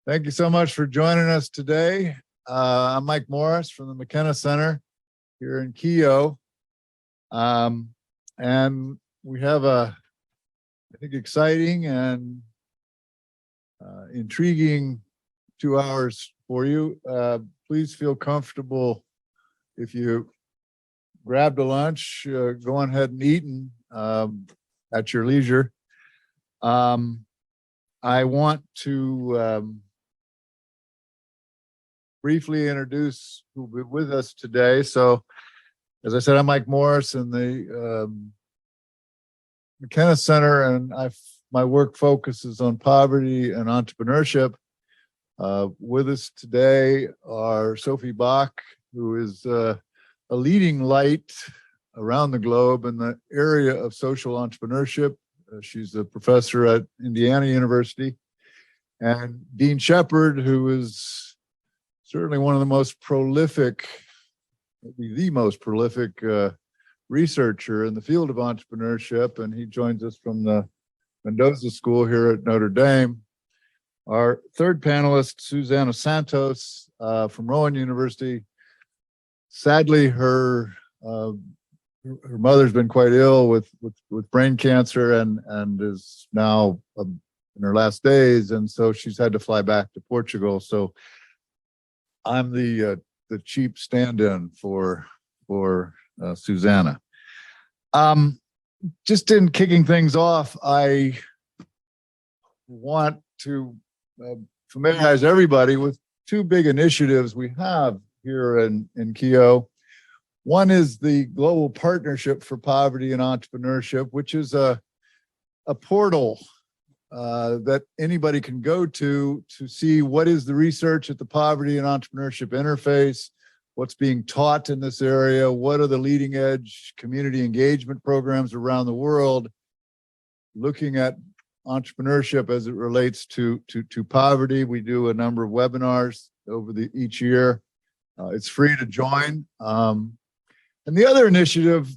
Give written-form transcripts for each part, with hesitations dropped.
Thank you so much for joining us today. I'm Mike Morris from the McKenna Center here in Keogh. And we have I think, exciting and intriguing 2 hours for you. Please feel comfortable if you grabbed a lunch, go on ahead and eat at your leisure. I want to briefly introduce who will be with us today. So, as I said, I'm Mike Morris in the McKenna Center, and my work focuses on poverty and entrepreneurship. With us today are Sophie Bach, who is a leading light around the globe in the area of social entrepreneurship. She's a professor at Indiana University, and Dean Shepard, who is certainly one of the most prolific, maybe the most prolific researcher in the field of entrepreneurship, and he joins us from the Mendoza School here at Notre Dame. Our third panelist, Susana Santos from Rowan University. Sadly, her mother's been quite ill with brain cancer and is now in her last days, and so she's had to fly back to Portugal. So I'm the cheap stand-in for Susana. Just in kicking things off, I want to familiarize everybody with two big initiatives we have here in Keogh. One is the Global Partnership for Poverty and Entrepreneurship, which is a portal that anybody can go to see what is the research at the poverty and entrepreneurship interface, what's being taught in this area, what are the leading edge community engagement programs around the world, looking at entrepreneurship as it relates to poverty. We do a number of webinars over each year. It's free to join. And the other initiative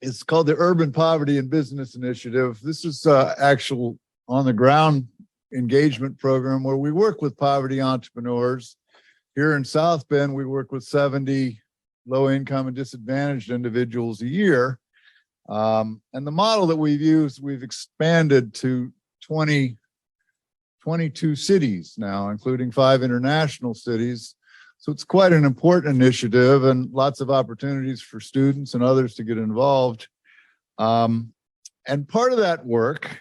is called the Urban Poverty and Business Initiative. This is actual on-the-ground engagement program where we work with poverty entrepreneurs. Here in South Bend, we work with 70 low-income and disadvantaged individuals a year. And the model that we've used, we've expanded to 22 cities now, including 5 international cities. So it's quite an important initiative and lots of opportunities for students and others to get involved. And part of that work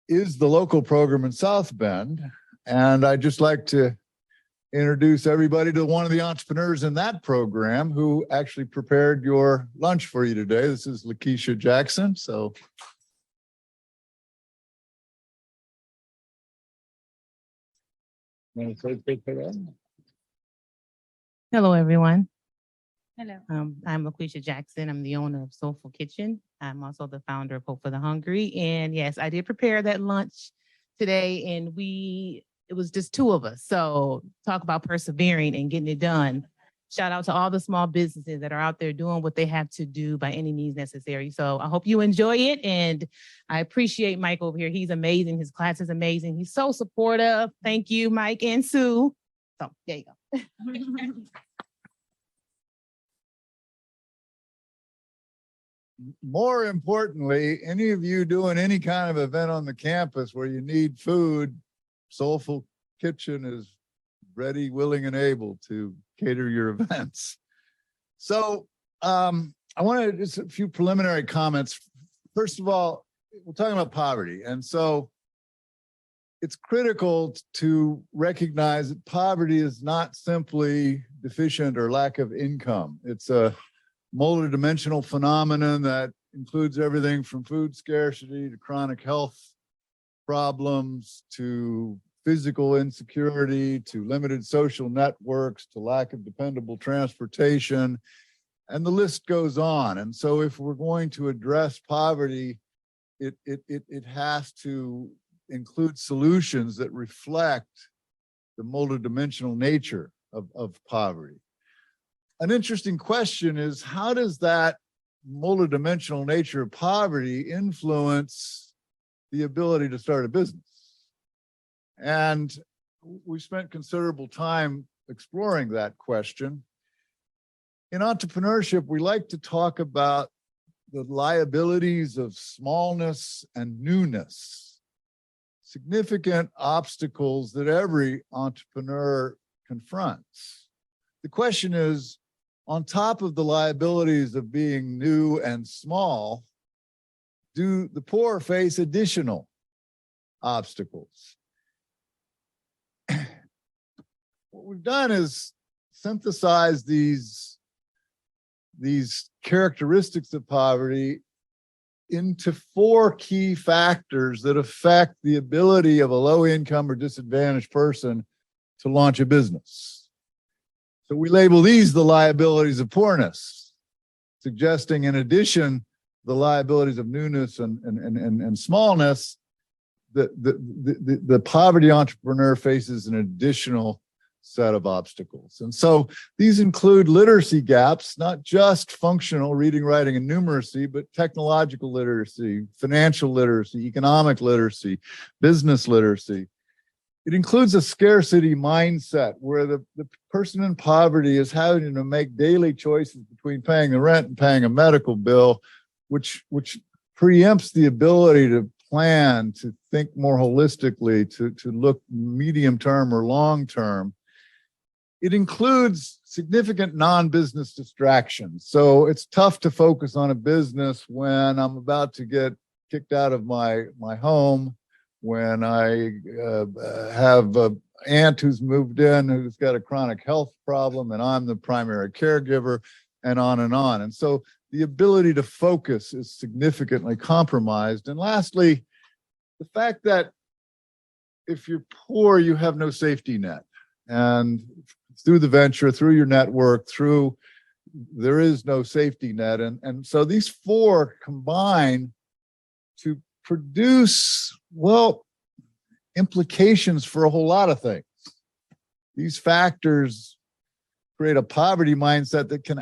is the local program in South Bend. And I'd just like to introduce everybody to one of the entrepreneurs in that program who actually prepared your lunch for you today. This is Lakeisha Jackson. So. Hello, everyone. Hello. I'm Lakeisha Jackson. I'm the owner of Soulful Kitchen. I'm also the founder of Hope for the Hungry. And yes, I did prepare that lunch today, and it was just 2 of us. So talk about persevering and getting it done. Shout out to all the small businesses that are out there doing what they have to do by any means necessary. So I hope you enjoy it. And I appreciate Mike over here. He's amazing. His class is amazing. He's so supportive. Thank you, Mike and Sue. So there you go. More importantly, any of you doing any kind of event on the campus where you need food, Soulful Kitchen is ready, willing, and able to cater your events. So I want to just a few preliminary comments. First of all, we're talking about poverty. And so it's critical to recognize that poverty is not simply deficient or lack of income. It's a multidimensional phenomenon that includes everything from food scarcity to chronic health problems to physical insecurity to limited social networks to lack of dependable transportation, and the list goes on. And so if we're going to address poverty, it has to include solutions that reflect the multidimensional nature of poverty. An interesting question is, how does that multidimensional nature of poverty influence the ability to start a business? And we spent considerable time exploring that question. In entrepreneurship, we like to talk about the liabilities of smallness and newness, significant obstacles that every entrepreneur confronts. The question is, on top of the liabilities of being new and small, do the poor face additional obstacles? What we've done is synthesize these characteristics of poverty into 4 key factors that affect the ability of a low income or disadvantaged person to launch a business. So we label these the liabilities of poorness, suggesting in addition the liabilities of newness and smallness, the poverty entrepreneur faces an additional set of obstacles. And so these include literacy gaps, not just functional reading, writing, and numeracy, but technological literacy, financial literacy, economic literacy, business literacy. It includes a scarcity mindset where the person in poverty is having to make daily choices between paying the rent and paying a medical bill, which preempts the ability to plan, to think more holistically, to look medium term or long term. It includes significant non-business distractions. So it's tough to focus on a business when I'm about to get kicked out of my home, when I have an aunt who's moved in who's got a chronic health problem and I'm the primary caregiver, and on and on. And so the ability to focus is significantly compromised. And lastly, the fact that if you're poor, you have no safety net. And through the venture, through your network, there is no safety net. And so these 4 combine to produce, well, implications for a whole lot of things. These factors create a poverty mindset that can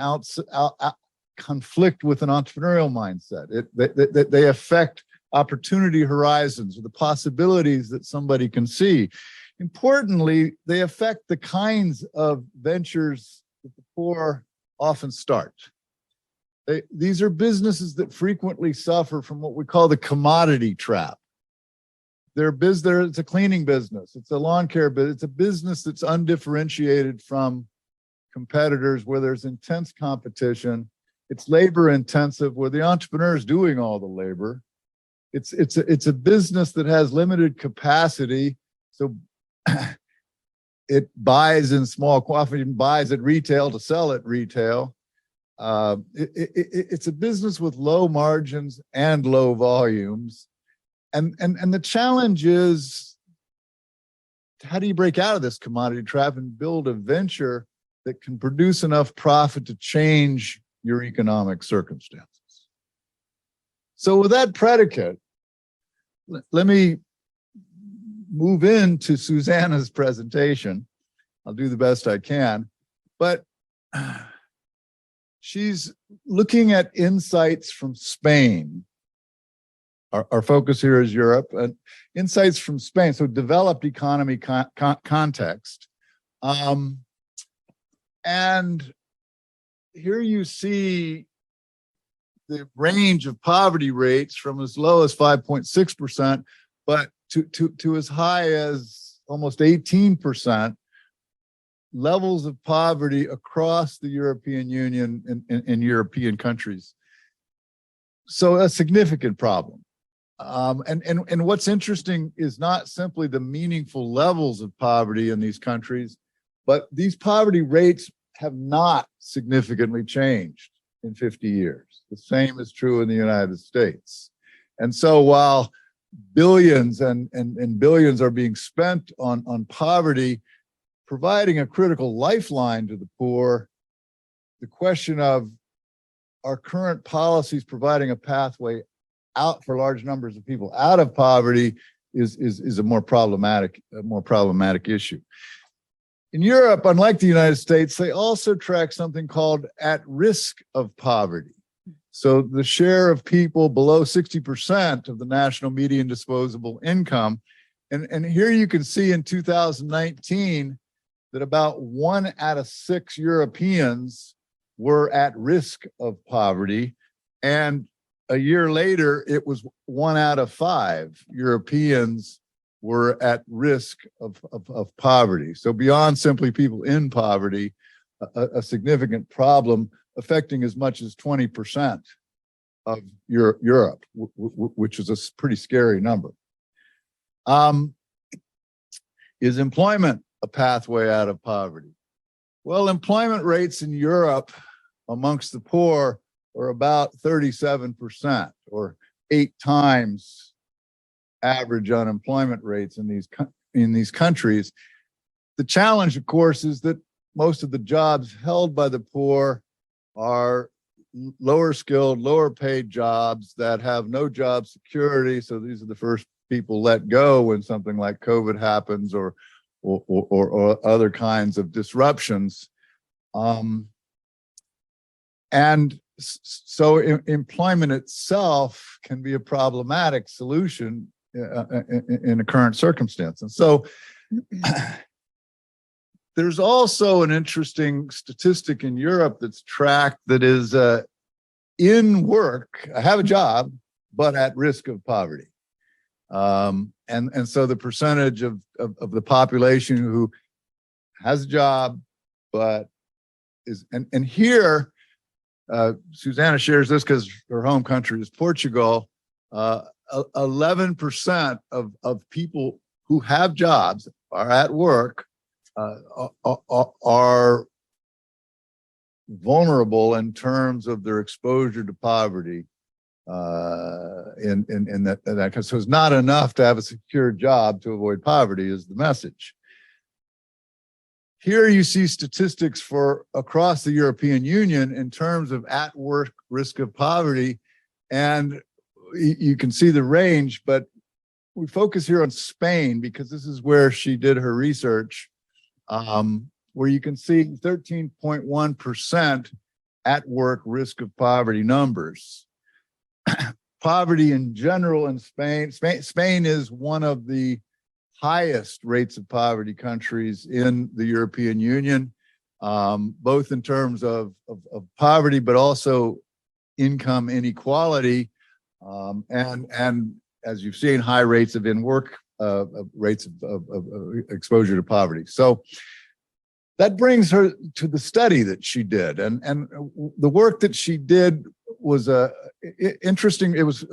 conflict with an entrepreneurial mindset. They affect opportunity horizons or the possibilities that somebody can see. Importantly, they affect the kinds of ventures that the poor often start. These are businesses that frequently suffer from what we call the commodity trap. It's a cleaning business, it's a lawn care business, it's a business that's undifferentiated from competitors where there's intense competition. It's labor intensive where the entrepreneur is doing all the labor. It's a business that has limited capacity. So it buys in small quantity, buys at retail to sell at retail. It's a business with low margins and low volumes. And the challenge is, how do you break out of this commodity trap and build a venture that can produce enough profit to change your economic circumstances? So with that predicate, let me move into Susanna's presentation. I'll do the best I can, but she's looking at insights from Spain. Our focus here is Europe, and insights from Spain, so developed economy context. And here you see the range of poverty rates from as low as 5.6%, but to as high as almost 18%, levels of poverty across the European Union in European countries. So a significant problem. And what's interesting is not simply the meaningful levels of poverty in these countries, but these poverty rates have not significantly changed in 50 years. The same is true in the United States. And so while billions and billions are being spent on poverty, providing a critical lifeline to the poor, the question of our current policies providing a pathway out for large numbers of people out of poverty is a more problematic issue. In Europe, unlike the United States, they also track something called at risk of poverty. So the share of people below 60% of the national median disposable income And here you can see in 2019 that about 1 out of 6 Europeans were at risk of poverty. And a year later, it was 1 out of 5 Europeans were at risk of poverty. So beyond simply people in poverty, a significant problem affecting as much as 20% of Europe, which is a pretty scary number. Is employment a pathway out of poverty? Well, employment rates in Europe amongst the poor are about 37%, or 8 times average unemployment rates in these countries. The challenge, of course, is that most of the jobs held by the poor are lower skilled, lower paid jobs that have no job security. So these are the first people let go when something like COVID happens, or other kinds of disruptions. And so employment itself can be a problematic solution in a current circumstance. And so there's also an interesting statistic in Europe that's tracked that is in work, I have a job, but at risk of poverty. And so the percentage of the population who has a job, but is, and here, Susanna shares this because her home country is Portugal. 11% of people who have jobs, are at work, are vulnerable in terms of their exposure to poverty. In that, so it's not enough to have a secure job to avoid poverty is the message. Here you see statistics for across the European Union in terms of at work risk of poverty, and you can see the range, but we focus here on Spain because this is where she did her research, where you can see 13.1% at work risk of poverty numbers. Poverty in general in Spain is one of the highest rates of poverty countries in the European Union, both in terms of poverty, but also income inequality, and as you've seen, high rates of in-work rates of exposure to poverty. So that brings her to the study that she did, and the work that she did was interesting. It was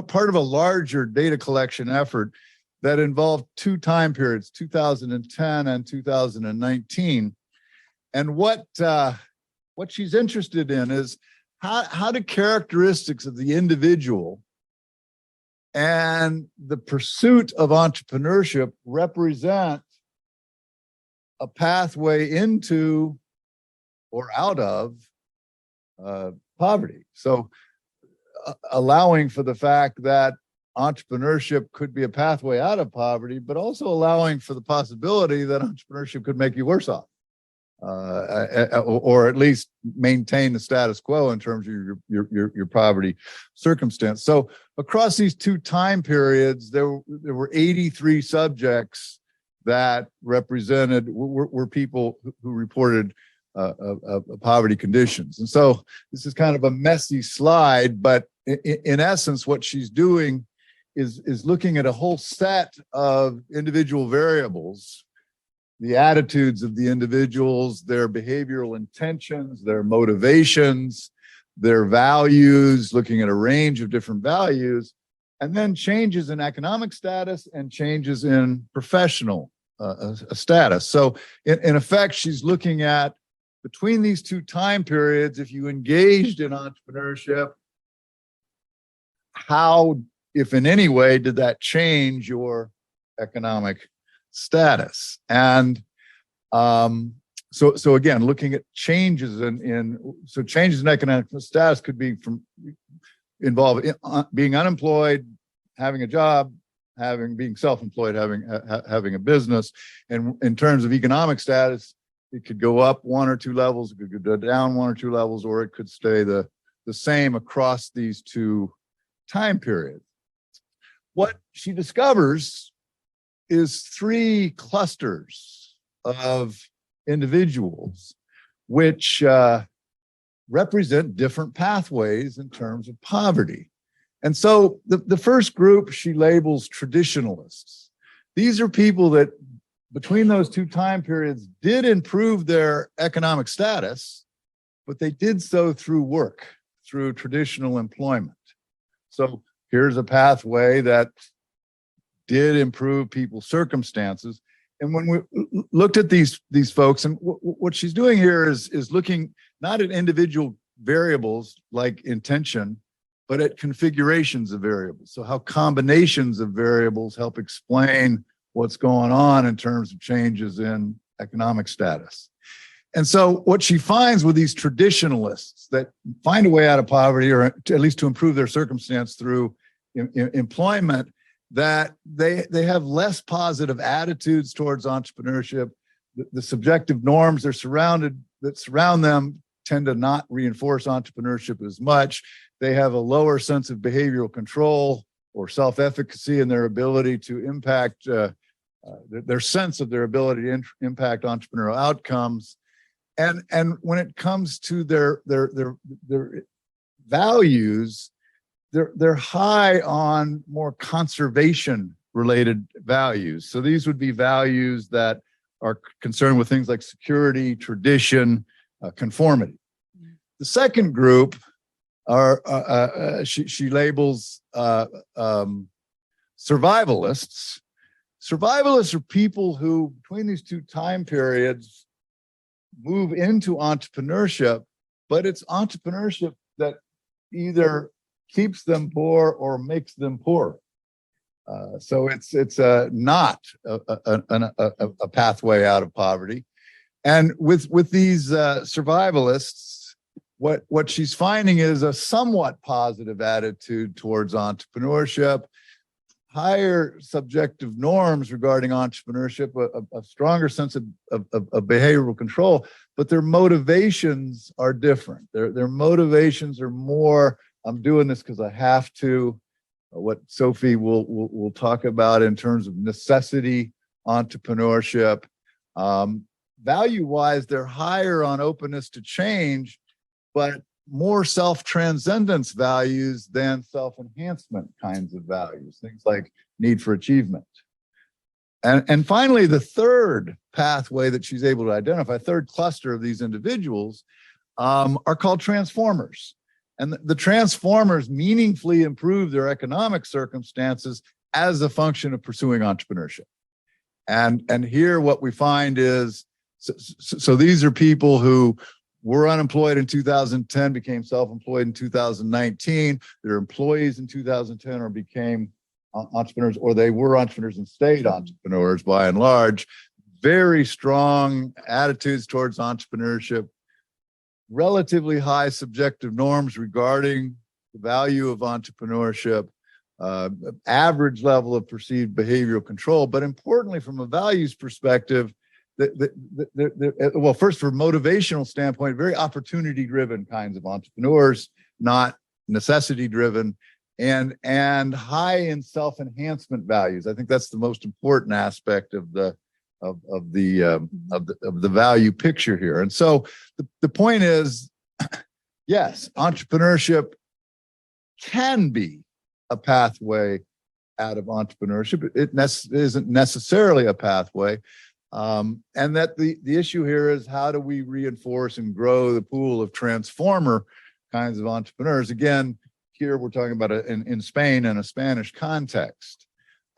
part of a larger data collection effort that involved 2 time periods, 2010 and 2019. And what she's interested in is how do characteristics of the individual and the pursuit of entrepreneurship represent a pathway into or out of poverty. So allowing for the fact that entrepreneurship could be a pathway out of poverty, but also allowing for the possibility that entrepreneurship could make you worse off, or at least maintain the status quo in terms of your poverty circumstance. So across these 2 time periods, there were 83 subjects that represented were people who reported poverty conditions. And so this is kind of a messy slide, but in essence, what she's doing is looking at a whole set of individual variables, the attitudes of the individuals, their behavioral intentions, their motivations, their values, looking at a range of different values, and then changes in economic status and changes in professional status. So in effect, she's looking at between these 2 time periods, if you engaged in entrepreneurship, how, if in any way, did that change your economic status? And so again, looking at changes so changes in economic status could be involve being unemployed, having a job, being self-employed, having a business. And in terms of economic status, it could go up 1 or 2 levels, it could go down 1 or 2 levels, or it could stay the same across these 2 time periods. What she discovers is three clusters of individuals which represent different pathways in terms of poverty. And so the first group she labels traditionalists. These are people that between those two time periods did improve their economic status, but they did so through work, through traditional employment. So here's a pathway that did improve people's circumstances. And when we looked at these folks, and what she's doing here is looking not at individual variables like intention, but at configurations of variables. So how combinations of variables help explain what's going on in terms of changes in economic status. And so what she finds with these traditionalists that find a way out of poverty, or at least to improve their circumstance through employment, that they have less positive attitudes towards entrepreneurship. The subjective norms that surround them tend to not reinforce entrepreneurship as much. They have a lower sense of behavioral control or self-efficacy in their ability to impact, their sense of their ability to impact entrepreneurial outcomes. And when it comes to their values, they're high on more conservation related values. So these would be values that are concerned with things like security, tradition, conformity. The second group are she labels survivalists. Survivalists are people who, between these two time periods, move into entrepreneurship, but it's entrepreneurship that either keeps them poor or makes them poor. So it's not a pathway out of poverty. And with these survivalists, what she's finding is a somewhat positive attitude towards entrepreneurship, higher subjective norms regarding entrepreneurship, a stronger sense of behavioral control, but their motivations are different. Their motivations are more, I'm doing this because I have to, what Sophie will talk about in terms of necessity entrepreneurship. Value-wise, they're higher on openness to change, but more self-transcendence values than self-enhancement kinds of values, things like need for achievement. And finally, the third pathway that she's able to identify, third cluster of these individuals, are called transformers. And the transformers meaningfully improve their economic circumstances as a function of pursuing entrepreneurship. And here what we find is, so these are people who were unemployed in 2010, became self-employed in 2019. They're employees in 2010 or became entrepreneurs, or they were entrepreneurs and stayed entrepreneurs by and large. Very strong attitudes towards entrepreneurship, relatively high subjective norms regarding the value of entrepreneurship, average level of perceived behavioral control, but importantly, from a values perspective, well, first, from a motivational standpoint, very opportunity-driven kinds of entrepreneurs, not necessity-driven, and high in self-enhancement values. I think that's the most important aspect of the value picture here. And so the point is, yes, entrepreneurship can be a pathway out of entrepreneurship. It isn't necessarily a pathway. And that the issue here is, how do we reinforce and grow the pool of transformer kinds of entrepreneurs? Again, here we're talking about in Spain in a Spanish context.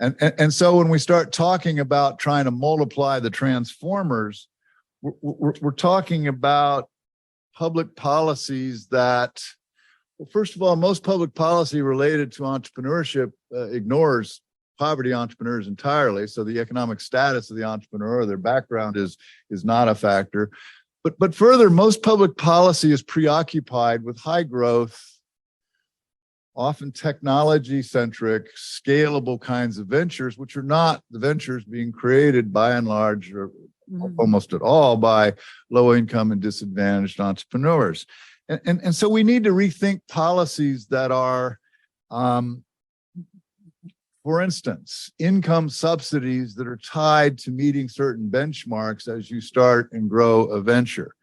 And so when we start talking about trying to multiply the transformers, we're talking about public policies that, well, first of all, most public policy related to entrepreneurship ignores poverty entrepreneurs entirely. So the economic status of the entrepreneur, their background is not a factor. But further, most public policy is preoccupied with high growth, often technology-centric, scalable kinds of ventures, which are not the ventures being created by and large, or almost at all, by low-income and disadvantaged entrepreneurs. And so we need to rethink policies that are For instance, income subsidies that are tied to meeting certain benchmarks as you start and grow a venture.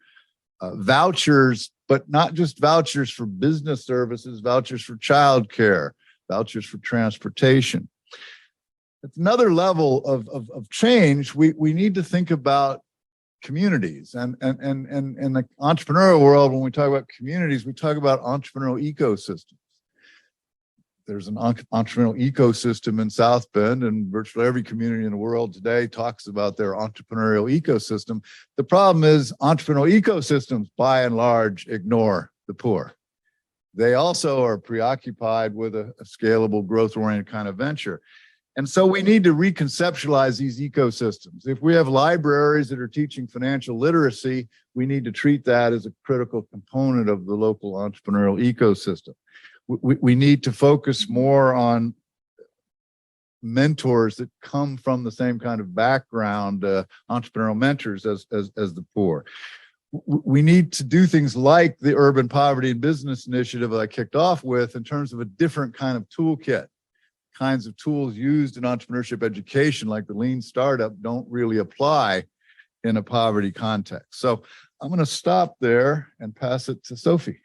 Vouchers, but not just vouchers for business services, vouchers for childcare, vouchers for transportation. At another level of change, we need to think about communities. And in the entrepreneurial world, when we talk about communities, we talk about entrepreneurial ecosystems. There's an entrepreneurial ecosystem in South Bend, and virtually every community in the world today talks about their entrepreneurial ecosystem. The problem is entrepreneurial ecosystems, by and large, ignore the poor. They also are preoccupied with a scalable, growth-oriented kind of venture. And so we need to reconceptualize these ecosystems. If we have libraries that are teaching financial literacy, we need to treat that as a critical component of the local entrepreneurial ecosystem. We need to focus more on mentors that come from the same kind of background, entrepreneurial mentors as the poor. We need to do things like the Urban Poverty and Business Initiative that I kicked off with in terms of a different kind of toolkit. Kinds of tools used in entrepreneurship education, like the lean startup, don't really apply in a poverty context. So I'm going to stop there and pass it to Sophie.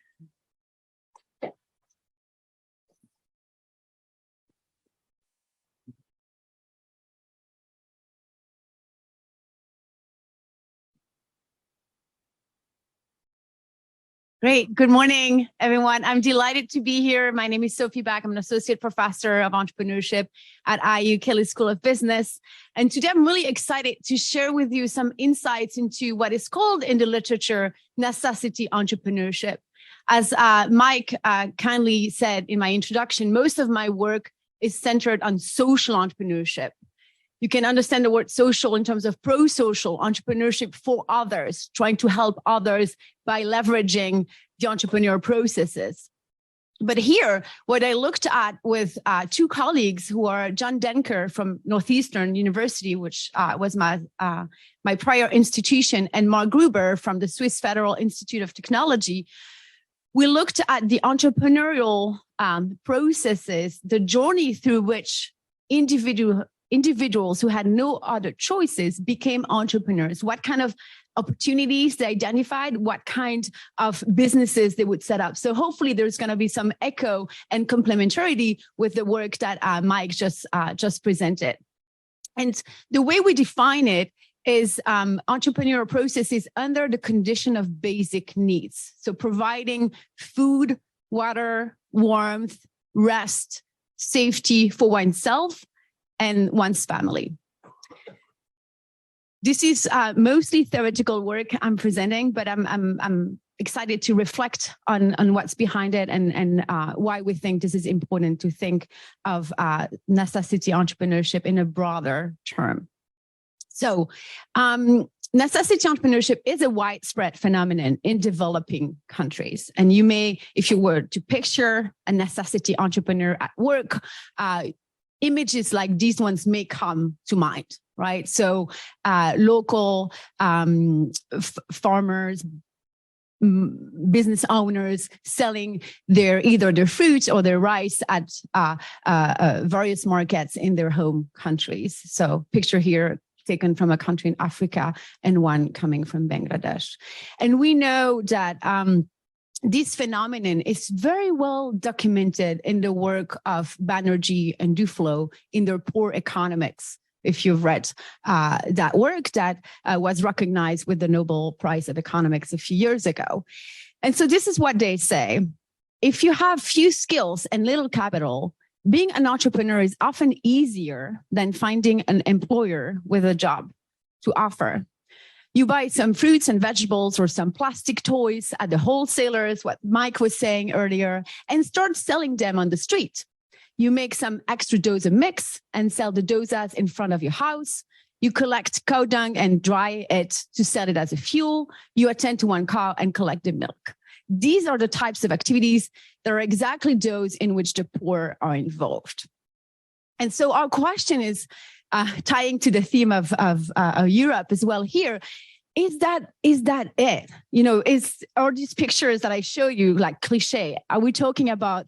Great. Good morning, everyone. I'm delighted to be here. My name is Sophie Back. I'm an associate professor of entrepreneurship at IU Kelley School of Business. And today I'm really excited to share with you some insights into what is called in the literature necessity entrepreneurship. As Mike kindly said in my introduction, most of my work is centered on social entrepreneurship. You can understand the word social in terms of pro-social entrepreneurship for others, trying to help others by leveraging the entrepreneurial processes. But here, what I looked at with two colleagues who are John Denker from Northeastern University, which was my prior institution, and Mark Gruber from the Swiss Federal Institute of Technology, we looked at the entrepreneurial processes, the journey through which individuals who had no other choices became entrepreneurs, what kind of opportunities they identified, what kind of businesses they would set up. So hopefully there's going to be some echo and complementarity with the work that Mike just presented. And the way we define it is entrepreneurial processes under the condition of basic needs. So providing food, water, warmth, rest, safety for oneself and one's family. This is mostly theoretical work I'm presenting, but I'm excited to reflect on what's behind it and why we think this is important to think of necessity entrepreneurship in a broader term. So necessity entrepreneurship is a widespread phenomenon in developing countries. And you may, if you were to picture a necessity entrepreneur at work, images like these ones may come to mind, right? So local farmers, business owners selling either their fruits or their rice at various markets in their home countries. So picture here taken from a country in Africa and one coming from Bangladesh. And we know that this phenomenon is very well documented in the work of Banerjee and Duflo in their Poor Economics. If you've read that work that was recognized with the Nobel Prize of Economics a few years ago. And so this is what they say. If you have few skills and little capital, being an entrepreneur is often easier than finding an employer with a job to offer. You buy some fruits and vegetables or some plastic toys at the wholesalers, what Mike was saying earlier, and start selling them on the street. You make some extra dosa mix and sell the dosas in front of your house. You collect cow dung and dry it to sell it as a fuel. You attend to one cow and collect the milk. These are the types of activities that are exactly those in which the poor are involved. And so our question is, tying to the theme of Europe as well here, is that it? You know, are these pictures that I show you like cliche? Are we talking about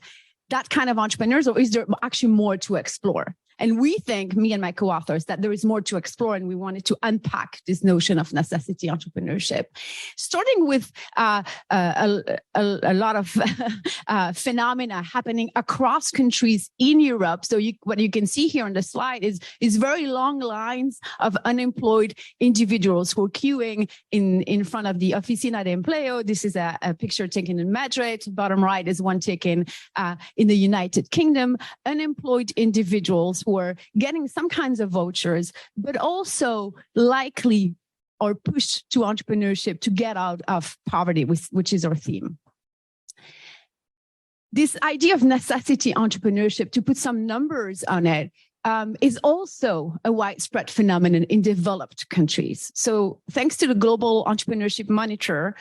that kind of entrepreneurs, or is there actually more to explore? And we think, me and my co-authors, that there is more to explore, and we wanted to unpack this notion of necessity entrepreneurship, starting with a lot of phenomena happening across countries in Europe. So what you can see here on the slide is very long lines of unemployed individuals who are queuing in front of the Oficina de Empleo. This is a picture taken in Madrid. Bottom right is one taken in the United Kingdom. Unemployed individuals who are getting some kinds of vouchers, but also likely or pushed to entrepreneurship to get out of poverty, which is our theme. This idea of necessity entrepreneurship, to put some numbers on it, is also a widespread phenomenon in developed countries. So thanks to the Global Entrepreneurship Monitor,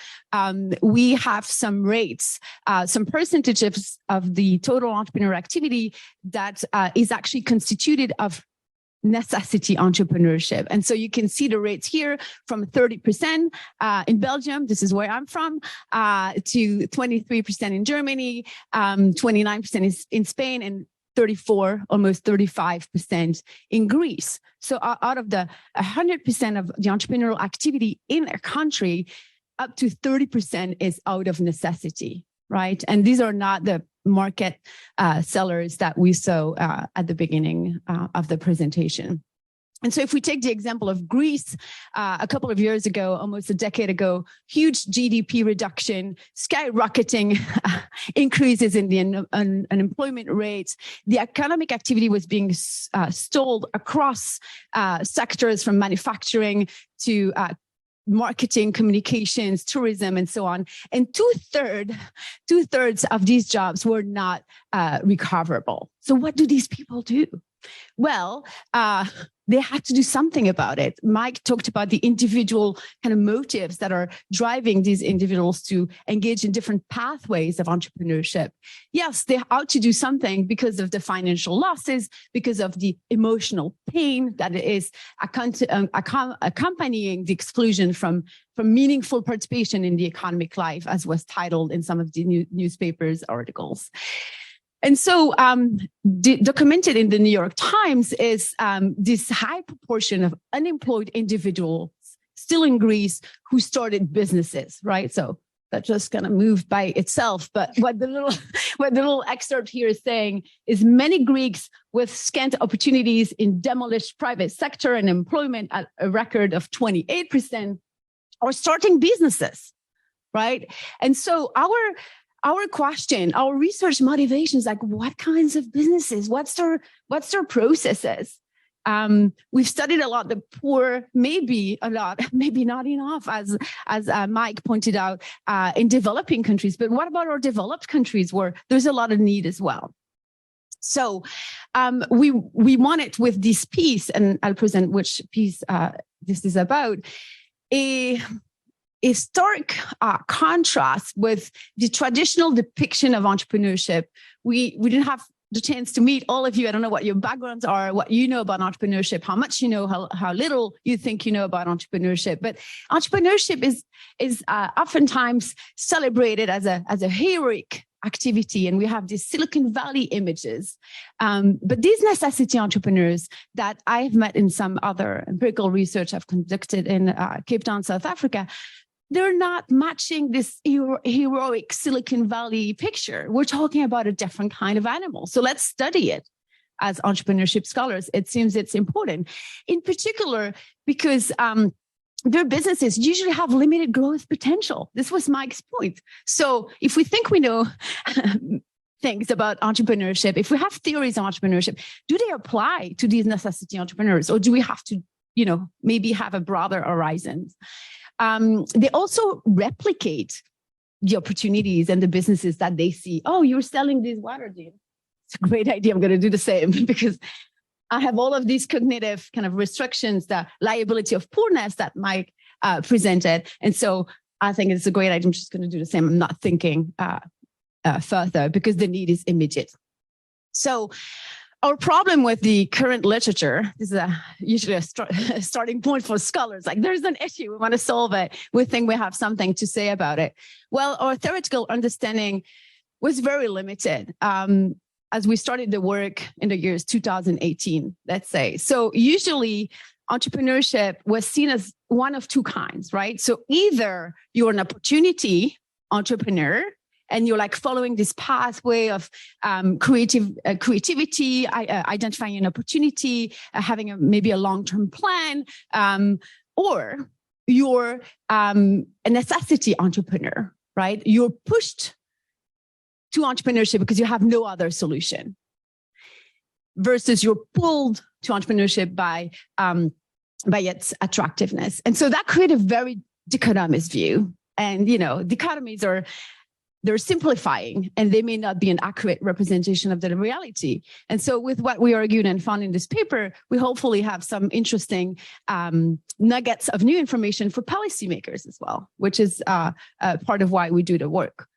we have some rates, some percentages of the total entrepreneur activity that is actually constituted of necessity entrepreneurship. And so you can see the rates here from 30% in Belgium, this is where I'm from, to 23% in Germany, 29% in Spain, and 34, almost 35% in Greece. So out of the 100% of the entrepreneurial activity in a country, up to 30% is out of necessity, right? And these are not the market sellers that we saw at the beginning of the presentation. And so if we take the example of Greece, a couple of years ago, almost a decade ago, huge GDP reduction, skyrocketing increases in the unemployment rates. The economic activity was being stalled across sectors, from manufacturing to marketing, communications, tourism, and so on. And two-thirds of these jobs were not recoverable. So what do these people do? Well, they had to do something about it. Mike talked about the individual kind of motives that are driving these individuals to engage in different pathways of entrepreneurship. Yes, they ought to do something because of the financial losses, because of the emotional pain that is accompanying the exclusion from meaningful participation in the economic life, as was titled in some of the newspapers articles. And so documented in the New York Times is this high proportion of unemployed individuals still in Greece who started businesses, right? So that just kind of moved by itself. But what the little excerpt here is saying is many Greeks with scant opportunities in demolished private sector and employment at a record of 28% are starting businesses, right? And so our question, our research motivation is like, what kinds of businesses? What's their processes? We've studied a lot the poor, maybe a lot, maybe not enough, as Mike pointed out, in developing countries. But what about our developed countries where there's a lot of need as well? So we wanted with this piece, and I'll present which piece this is about, a stark contrast with the traditional depiction of entrepreneurship. We didn't have the chance to meet all of you. I don't know what your backgrounds are, what you know about entrepreneurship, how much you know, how little you think you know about entrepreneurship. But entrepreneurship is oftentimes celebrated as a heroic activity, and we have these Silicon Valley images. But these necessity entrepreneurs that I've met in some other empirical research I've conducted in Cape Town, South Africa, they're not matching this heroic Silicon Valley picture. We're talking about a different kind of animal. So let's study it as entrepreneurship scholars. It seems it's important, in particular, because their businesses usually have limited growth potential. This was Mike's point. So if we think we know things about entrepreneurship, if we have theories on entrepreneurship, do they apply to these necessity entrepreneurs, or do we have to, maybe have a broader horizon? They also replicate the opportunities and the businesses that they see. Oh, you're selling these water, Jean. It's a great idea. I'm going to do the same because I have all of these cognitive kind of restrictions, the liability of poorness that Mike presented. And so I think it's a great idea. I'm just going to do the same. I'm not thinking further because the need is immediate. So our problem with the current literature is usually a starting point for scholars. Like, there's an issue, we want to solve it. We think we have something to say about it. Well, our theoretical understanding was very limited. as we started the work in the years 2018, let's say. So usually entrepreneurship was seen as one of two kinds, right? So either you're an opportunity entrepreneur and you're like following this pathway of creativity, identifying an opportunity, having maybe a long-term plan, or you're a necessity entrepreneur, right? You're pushed to entrepreneurship because you have no other solution, versus you're pulled to entrepreneurship by its attractiveness. And so that created a very dichotomous view. And, dichotomies they're simplifying, and they may not be an accurate representation of the reality. And so with what we argued and found in this paper, we hopefully have some interesting nuggets of new information for policymakers as well, which is part of why we do the work.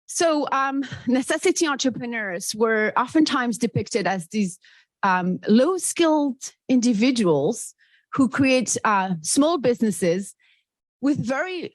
So necessity entrepreneurs were oftentimes depicted as these low-skilled individuals who create small businesses with very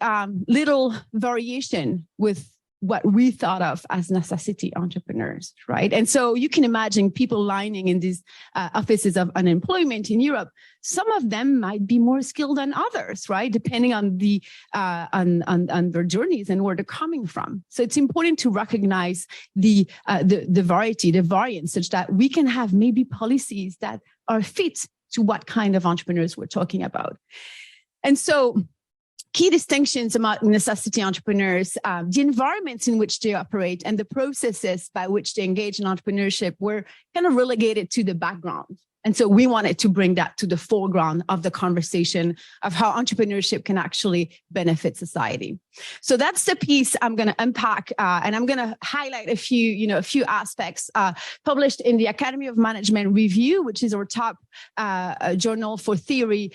little variation with what we thought of as necessity entrepreneurs, right? And so you can imagine people lining in these offices of unemployment in Europe. Some of them might be more skilled than others, right? Depending on the on their journeys and where they're coming from. So it's important to recognize the variety, the variance, such that we can have maybe policies that are fit to what kind of entrepreneurs we're talking about. And so key distinctions among necessity entrepreneurs, the environments in which they operate and the processes by which they engage in entrepreneurship were kind of relegated to the background. And so we wanted to bring that to the foreground of the conversation of how entrepreneurship can actually benefit society. So that's the piece I'm going to unpack, and I'm going to highlight a few aspects published in the Academy of Management Review, which is our top journal for theory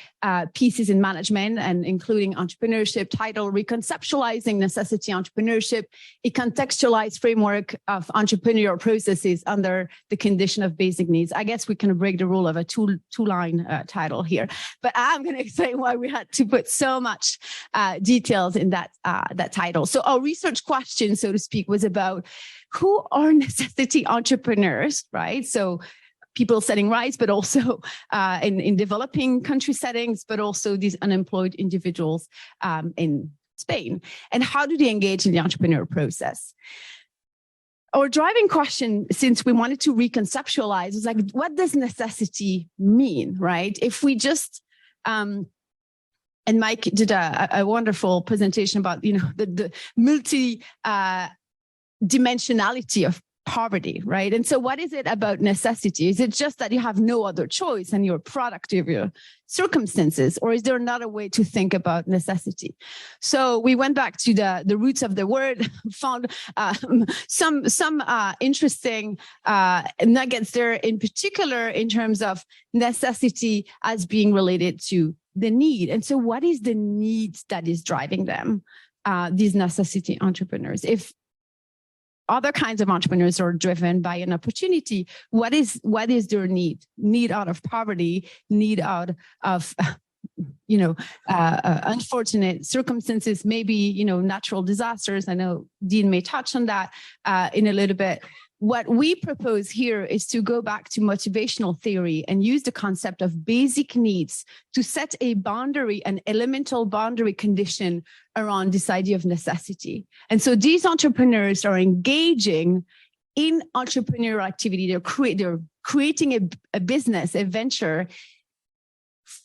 pieces in management, and including entrepreneurship, title Reconceptualizing Necessity Entrepreneurship, a contextualized framework of entrepreneurial processes under the condition of basic needs. I guess we can break the rule of a two-line title here, but I'm going to explain why we had to put so much details in that title. So our research question, so to speak, was about who are necessity entrepreneurs, right? So people setting rights, but also in developing country settings, but also these unemployed individuals in Spain. And how do they engage in the entrepreneurial process? Our driving question, since we wanted to reconceptualize, was like, what does necessity mean, right? If we just, and Mike did a wonderful presentation about, the multi-dimensionality of poverty, right? And so what is it about necessity? Is it just that you have no other choice and you're a product of your circumstances, or is there another way to think about necessity? So we went back to the roots of the word, found some interesting nuggets there, in particular in terms of necessity as being related to the need. And so what is the need that is driving them, these necessity entrepreneurs? If other kinds of entrepreneurs are driven by an opportunity, what is their need? Need out of poverty, need out of unfortunate circumstances, maybe natural disasters. I know Dean may touch on that in a little bit. What we propose here is to go back to motivational theory and use the concept of basic needs to set a boundary, an elemental boundary condition around this idea of necessity. And so these entrepreneurs are engaging in entrepreneurial activity. They're creating a business, a venture,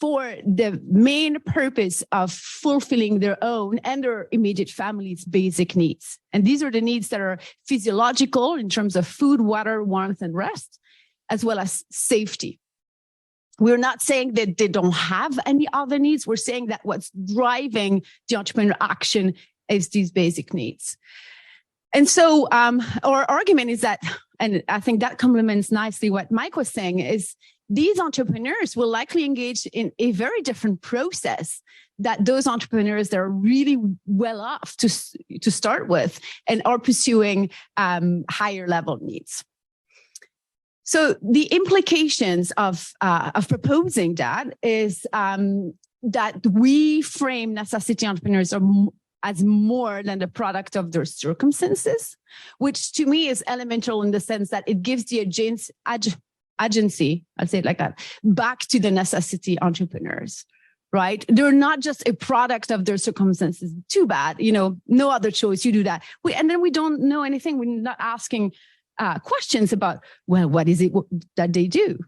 for the main purpose of fulfilling their own and their immediate family's basic needs. And these are the needs that are physiological in terms of food, water, warmth, and rest, as well as safety. We're not saying that they don't have any other needs. We're saying that what's driving the entrepreneurial action is these basic needs. And so our argument is that, and I think that complements nicely what Mike was saying, is these entrepreneurs will likely engage in a very different process that those entrepreneurs that are really well off to start with and are pursuing higher level needs. So the implications of proposing that is that we frame necessity entrepreneurs as more than the product of their circumstances, which to me is elemental in the sense that it gives the agency, I'll say it like that, back to the necessity entrepreneurs, right? They're not just a product of their circumstances. Too bad, no other choice, you do that. And then we don't know anything. We're not asking questions about, well, what is it that they do?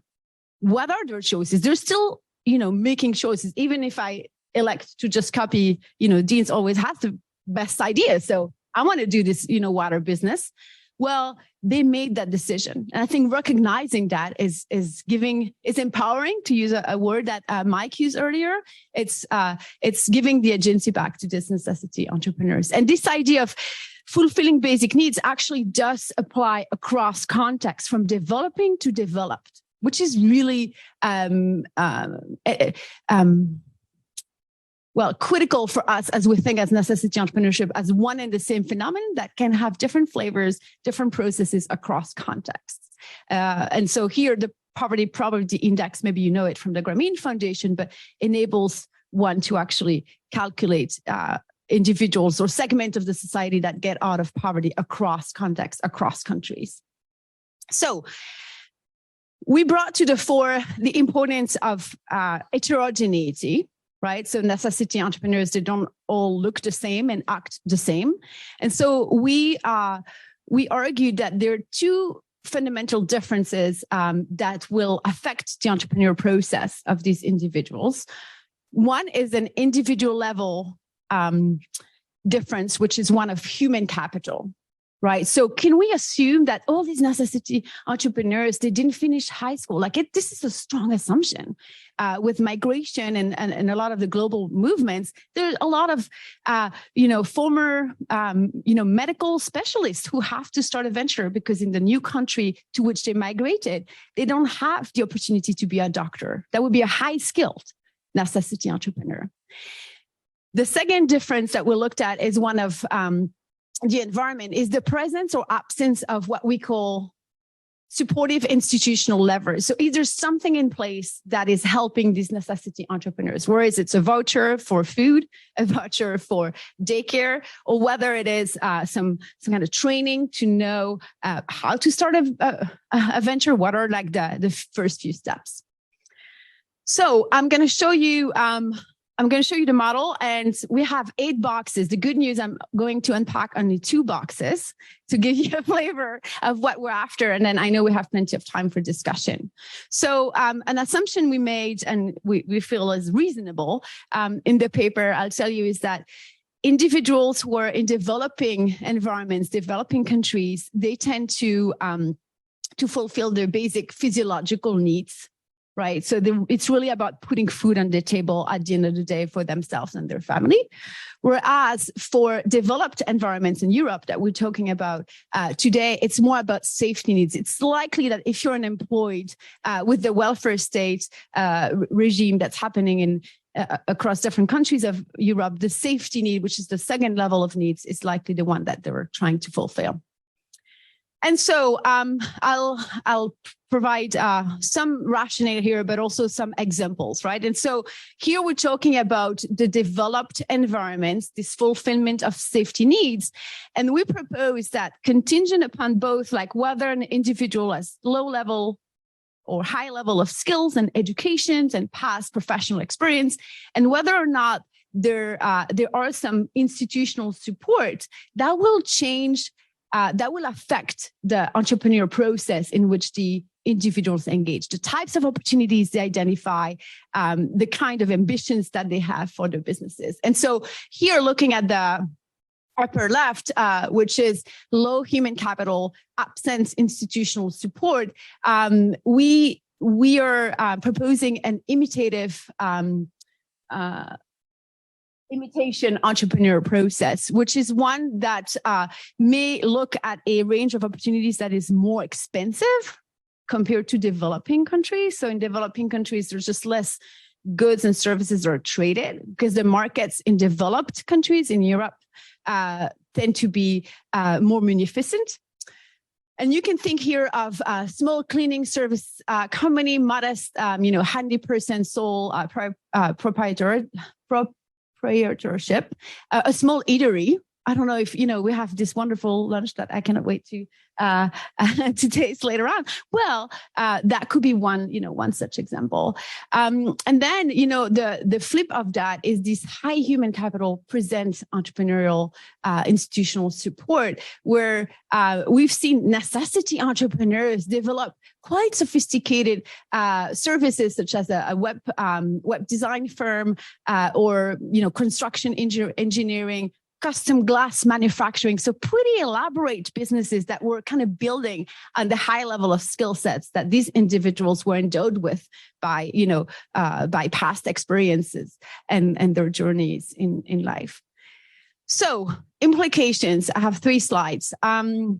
What are their choices? They're still, making choices, even if I elect to just copy, Dean's always has the best idea. So I want to do this, water business. Well, they made that decision. And I think recognizing that is empowering, to use a word that Mike used earlier. It's giving the agency back to this necessity entrepreneurs. And this idea of fulfilling basic needs actually does apply across contexts, from developing to developed, which is really critical for us as we think as necessity entrepreneurship as one and the same phenomenon that can have different flavors, different processes across contexts. And so here, the poverty probability index, maybe you know it from the Grameen Foundation, but enables one to actually calculate individuals or segment of the society that get out of poverty across contexts, across countries. So we brought to the fore the importance of heterogeneity, right? So necessity entrepreneurs, they don't all look the same and act the same. And so we argued that there are two fundamental differences that will affect the entrepreneurial process of these individuals. One is an individual level difference, which is one of human capital, right? So can we assume that all these necessity entrepreneurs, they didn't finish high school? This is a strong assumption. With migration and a lot of the global movements, there's a lot of, former, medical specialists who have to start a venture because in the new country to which they migrated, they don't have the opportunity to be a doctor. That would be a high-skilled necessity entrepreneur. The second difference that we looked at is one of the environment, is the presence or absence of what we call supportive institutional levers. So either something in place that is helping these necessity entrepreneurs, whereas it's a voucher for food, a voucher for daycare, or whether it is some kind of training to know how to start a venture, what are the first few steps. So I'm going to show you the model, and we have 8 boxes. The good news, I'm going to unpack only 2 boxes to give you a flavor of what we're after. And then I know we have plenty of time for discussion. So an assumption we made, and we feel is reasonable in the paper, I'll tell you, is that individuals who are in developing environments, developing countries, they tend to fulfill their basic physiological needs. Right. So it's really about putting food on the table at the end of the day for themselves and their family. Whereas for developed environments in Europe that we're talking about today, it's more about safety needs. It's likely that if you're unemployed with the welfare state regime that's happening in across different countries of Europe, the safety need, which is the second level of needs, is likely the one that they're trying to fulfill. And so I'll provide some rationale here, but also some examples, right? And so here we're talking about the developed environments, this fulfillment of safety needs. And we propose that contingent upon both, whether an individual has low level or high level of skills and educations and past professional experience, and whether or not there are some institutional support that will change, that will affect the entrepreneurial process in which the individuals engage, the types of opportunities they identify, the kind of ambitions that they have for their businesses. And so here, looking at the upper left, which is low human capital, absent institutional support, we are proposing an imitation entrepreneur process, which is one that may look at a range of opportunities that is more expensive compared to developing countries. So in developing countries, there's just less goods and services are traded because the markets in developed countries in Europe tend to be more munificent. And you can think here of a small cleaning service company, modest, handy person, sole proprietor, entrepreneurship, a small eatery. I don't know if, we have this wonderful lunch that I cannot wait to taste later on. Well, that could be one such example. And then, the flip of that is this high human capital presents entrepreneurial institutional support, where we've seen necessity entrepreneurs develop quite sophisticated services, such as a web design firm, or construction engineering, custom glass manufacturing. So pretty elaborate businesses that were kind of building on the high level of skill sets that these individuals were endowed with by past experiences and their journeys in life. So implications, I have 3 slides. There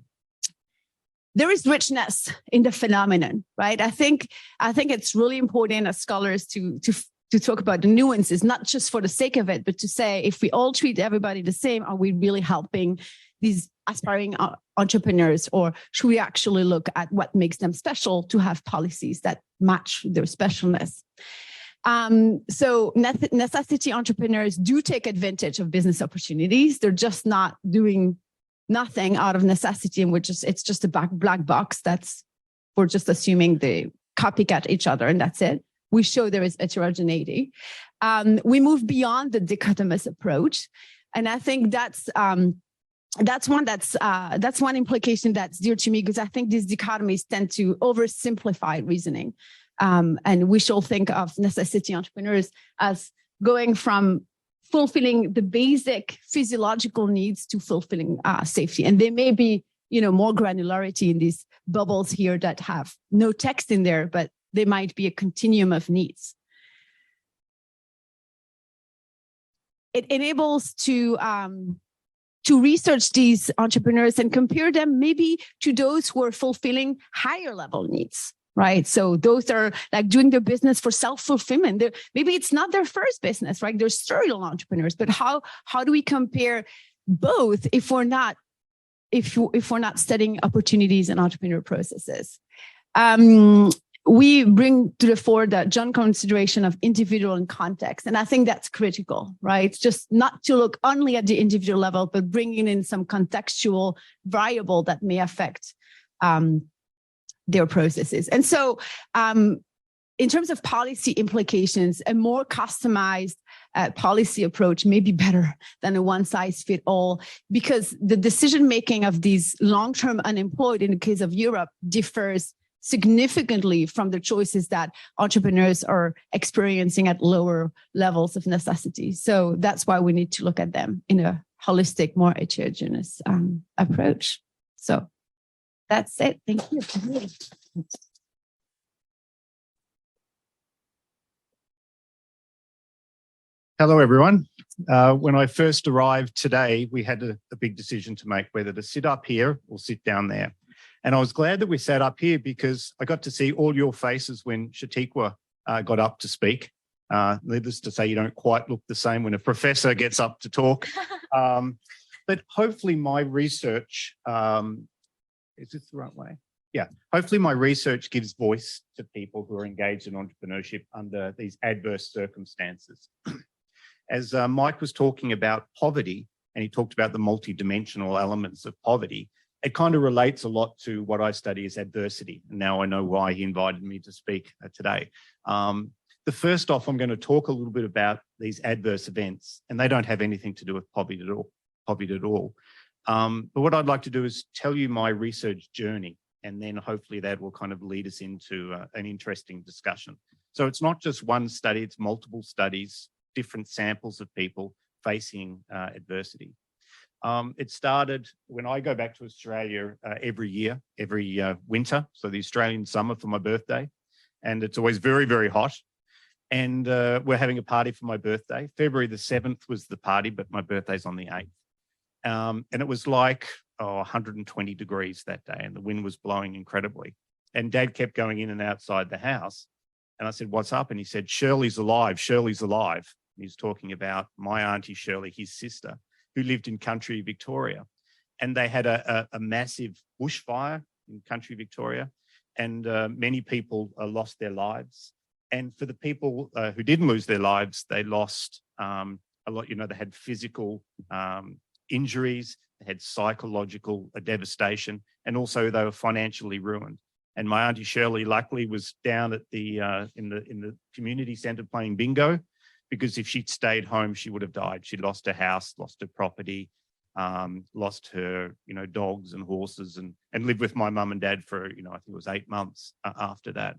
is richness in the phenomenon, right? I think it's really important as scholars to talk about the nuances, not just for the sake of it, but to say, if we all treat everybody the same, are we really helping these aspiring entrepreneurs, or should we actually look at what makes them special to have policies that match their specialness? So necessity entrepreneurs do take advantage of business opportunities. They're just not doing nothing out of necessity, and it's just a black box. We're just assuming they copycat each other, and that's it. We show there is heterogeneity. We move beyond the dichotomous approach, and I think that's one implication that's dear to me, because I think these dichotomies tend to oversimplify reasoning, and we shall think of necessity entrepreneurs as going from fulfilling the basic physiological needs to fulfilling safety, and there may be more granularity in these bubbles here that have no text in there, but they might be a continuum of needs. It enables to research these entrepreneurs and compare them maybe to those who are fulfilling higher level needs, right? So those are like doing their business for self-fulfillment. Maybe it's not their first business, right? They're serial entrepreneurs, but how do we compare both if we're not studying opportunities and entrepreneur processes? We bring to the fore the joint consideration of individual and context. And I think that's critical, right? Just not to look only at the individual level, but bringing in some contextual variable that may affect their processes. And so in terms of policy implications, a more customized policy approach may be better than a one-size-fits-all, because the decision-making of these long-term unemployed in the case of Europe differs significantly from the choices that entrepreneurs are experiencing at lower levels of necessity. So that's why we need to look at them in a holistic, more heterogeneous approach. So that's it. Thank you. Hello, everyone. When I first arrived today, we had a big decision to make, whether to sit up here or sit down there. And I was glad that we sat up here, because I got to see all your faces when Shatikwa got up to speak. Needless to say, you don't quite look the same when a professor gets up to talk. But hopefully my research, is this the right way? Yeah, hopefully my research gives voice to people who are engaged in entrepreneurship under these adverse circumstances. As Mike was talking about poverty, and he talked about the multidimensional elements of poverty, it kind of relates a lot to what I study as adversity. And now I know why he invited me to speak today. The first off, I'm going to talk a little bit about these adverse events, and they don't have anything to do with poverty at all. But what I'd like to do is tell you my research journey, and then hopefully that will kind of lead us into an interesting discussion. So it's not just one study, it's multiple studies, different samples of people facing adversity. It started when I go back to Australia every year, every winter. So the Australian summer for my birthday. And it's always very, very hot. And we're having a party for my birthday. February the 7th was the party, but my birthday's on the 8th. And it was like 120 degrees that day, and the wind was blowing incredibly. And Dad kept going in and outside the house. And I said, "What's up?" And he said, "Shirley's alive, Shirley's alive." And he's talking about my auntie Shirley, his sister, who lived in country Victoria. And they had a massive bushfire in country Victoria, and many people lost their lives. And for the people who didn't lose their lives, they lost a lot, they had physical injuries, they had psychological devastation, and also they were financially ruined. And my Auntie Shirley luckily was down at the in the community centre playing bingo, because if she'd stayed home, she would have died. She'd lost her house, lost her property, lost her, dogs and horses, and lived with my mum and dad for, I think it was 8 months after that.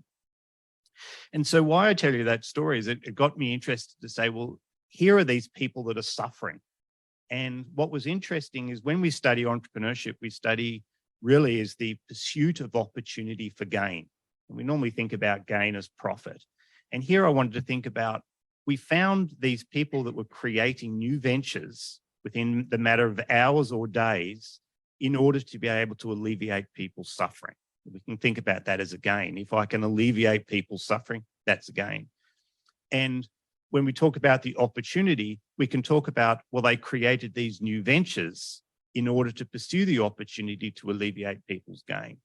And so why I tell you that story is it got me interested to say, well, here are these people that are suffering. And what was interesting is when we study entrepreneurship, we study really is the pursuit of opportunity for gain. And we normally think about gain as profit. And here I wanted to think about, we found these people that were creating new ventures within the matter of hours or days in order to be able to alleviate people's suffering. We can think about that as a gain. If I can alleviate people's suffering, that's a gain. And when we talk about the opportunity, we can talk about, well, they created these new ventures in order to pursue the opportunity to alleviate people's gain.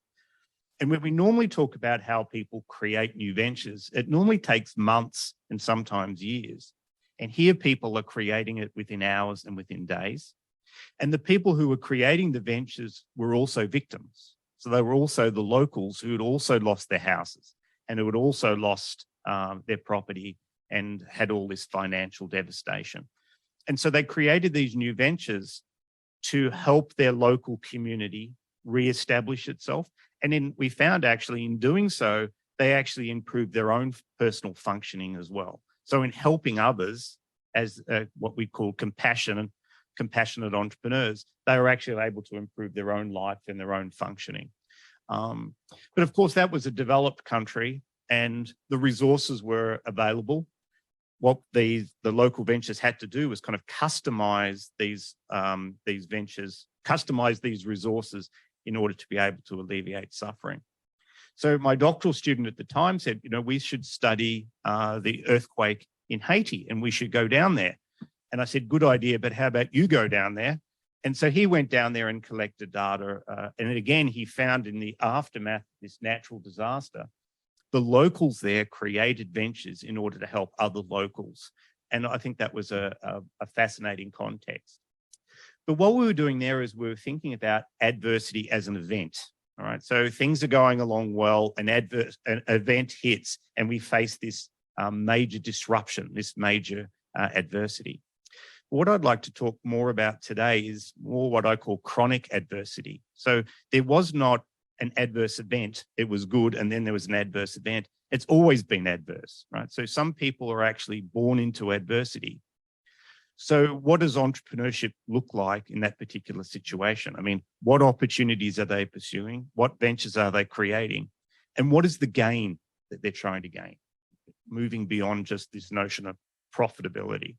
And when we normally talk about how people create new ventures, it normally takes months and sometimes years. And here people are creating it within hours and within days. And the people who were creating the ventures were also victims. So they were also the locals who had also lost their houses and who had also lost their property and had all this financial devastation. And so they created these new ventures to help their local community reestablish itself. And then we found actually in doing so, they actually improved their own personal functioning as well. So in helping others as what we call compassionate entrepreneurs, they were actually able to improve their own life and their own functioning. But of course, that was a developed country and the resources were available. What the local ventures had to do was kind of customize these ventures, customize these resources in order to be able to alleviate suffering. So my doctoral student at the time said, we should study the earthquake in Haiti and we should go down there. And I said, good idea, but how about you go down there? And so he went down there and collected data. And again, he found in the aftermath of this natural disaster, the locals there created ventures in order to help other locals. And I think that was a fascinating context. But what we were doing there is we were thinking about adversity as an event. All right, so things are going along well, an event hits, and we face this major disruption, this major adversity. What I'd like to talk more about today is more what I call chronic adversity. So there was not an adverse event, it was good, and then there was an adverse event. It's always been adverse, right? So some people are actually born into adversity. So what does entrepreneurship look like in that particular situation? I mean, what opportunities are they pursuing? What ventures are they creating? And what is the gain that they're trying to gain? Moving beyond just this notion of profitability.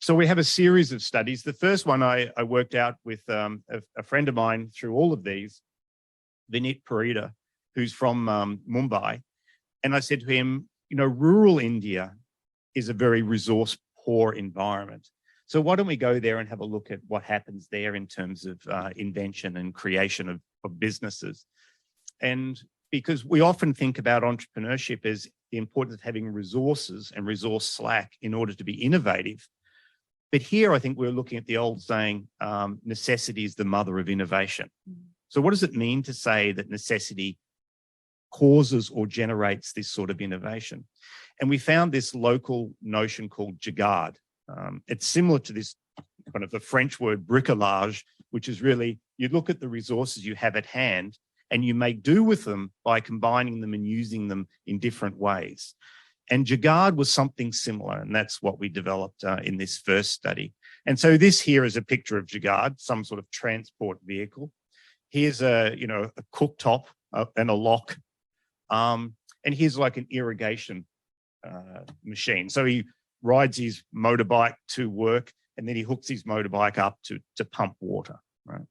So we have a series of studies. The first one I worked out with a friend of mine through all of these, Vinit Parida, who's from Mumbai. And I said to him, rural India is a very resource poor environment. So why don't we go there and have a look at what happens there in terms of invention and creation of businesses? And because we often think about entrepreneurship as the importance of having resources and resource slack in order to be innovative. But here, I think we're looking at the old saying, necessity is the mother of innovation. So what does it mean to say that necessity causes or generates this sort of innovation? And we found this local notion called jugaad. It's similar to this kind of the French word bricolage, which is really, you look at the resources you have at hand and you make do with them by combining them and using them in different ways. And jugaad was something similar, and that's what we developed in this first study. And so this here is a picture of jugaad, some sort of transport vehicle. Here's a cooktop and a lock. And here's like an irrigation machine. So he rides his motorbike to work and then he hooks his motorbike up to pump water, right?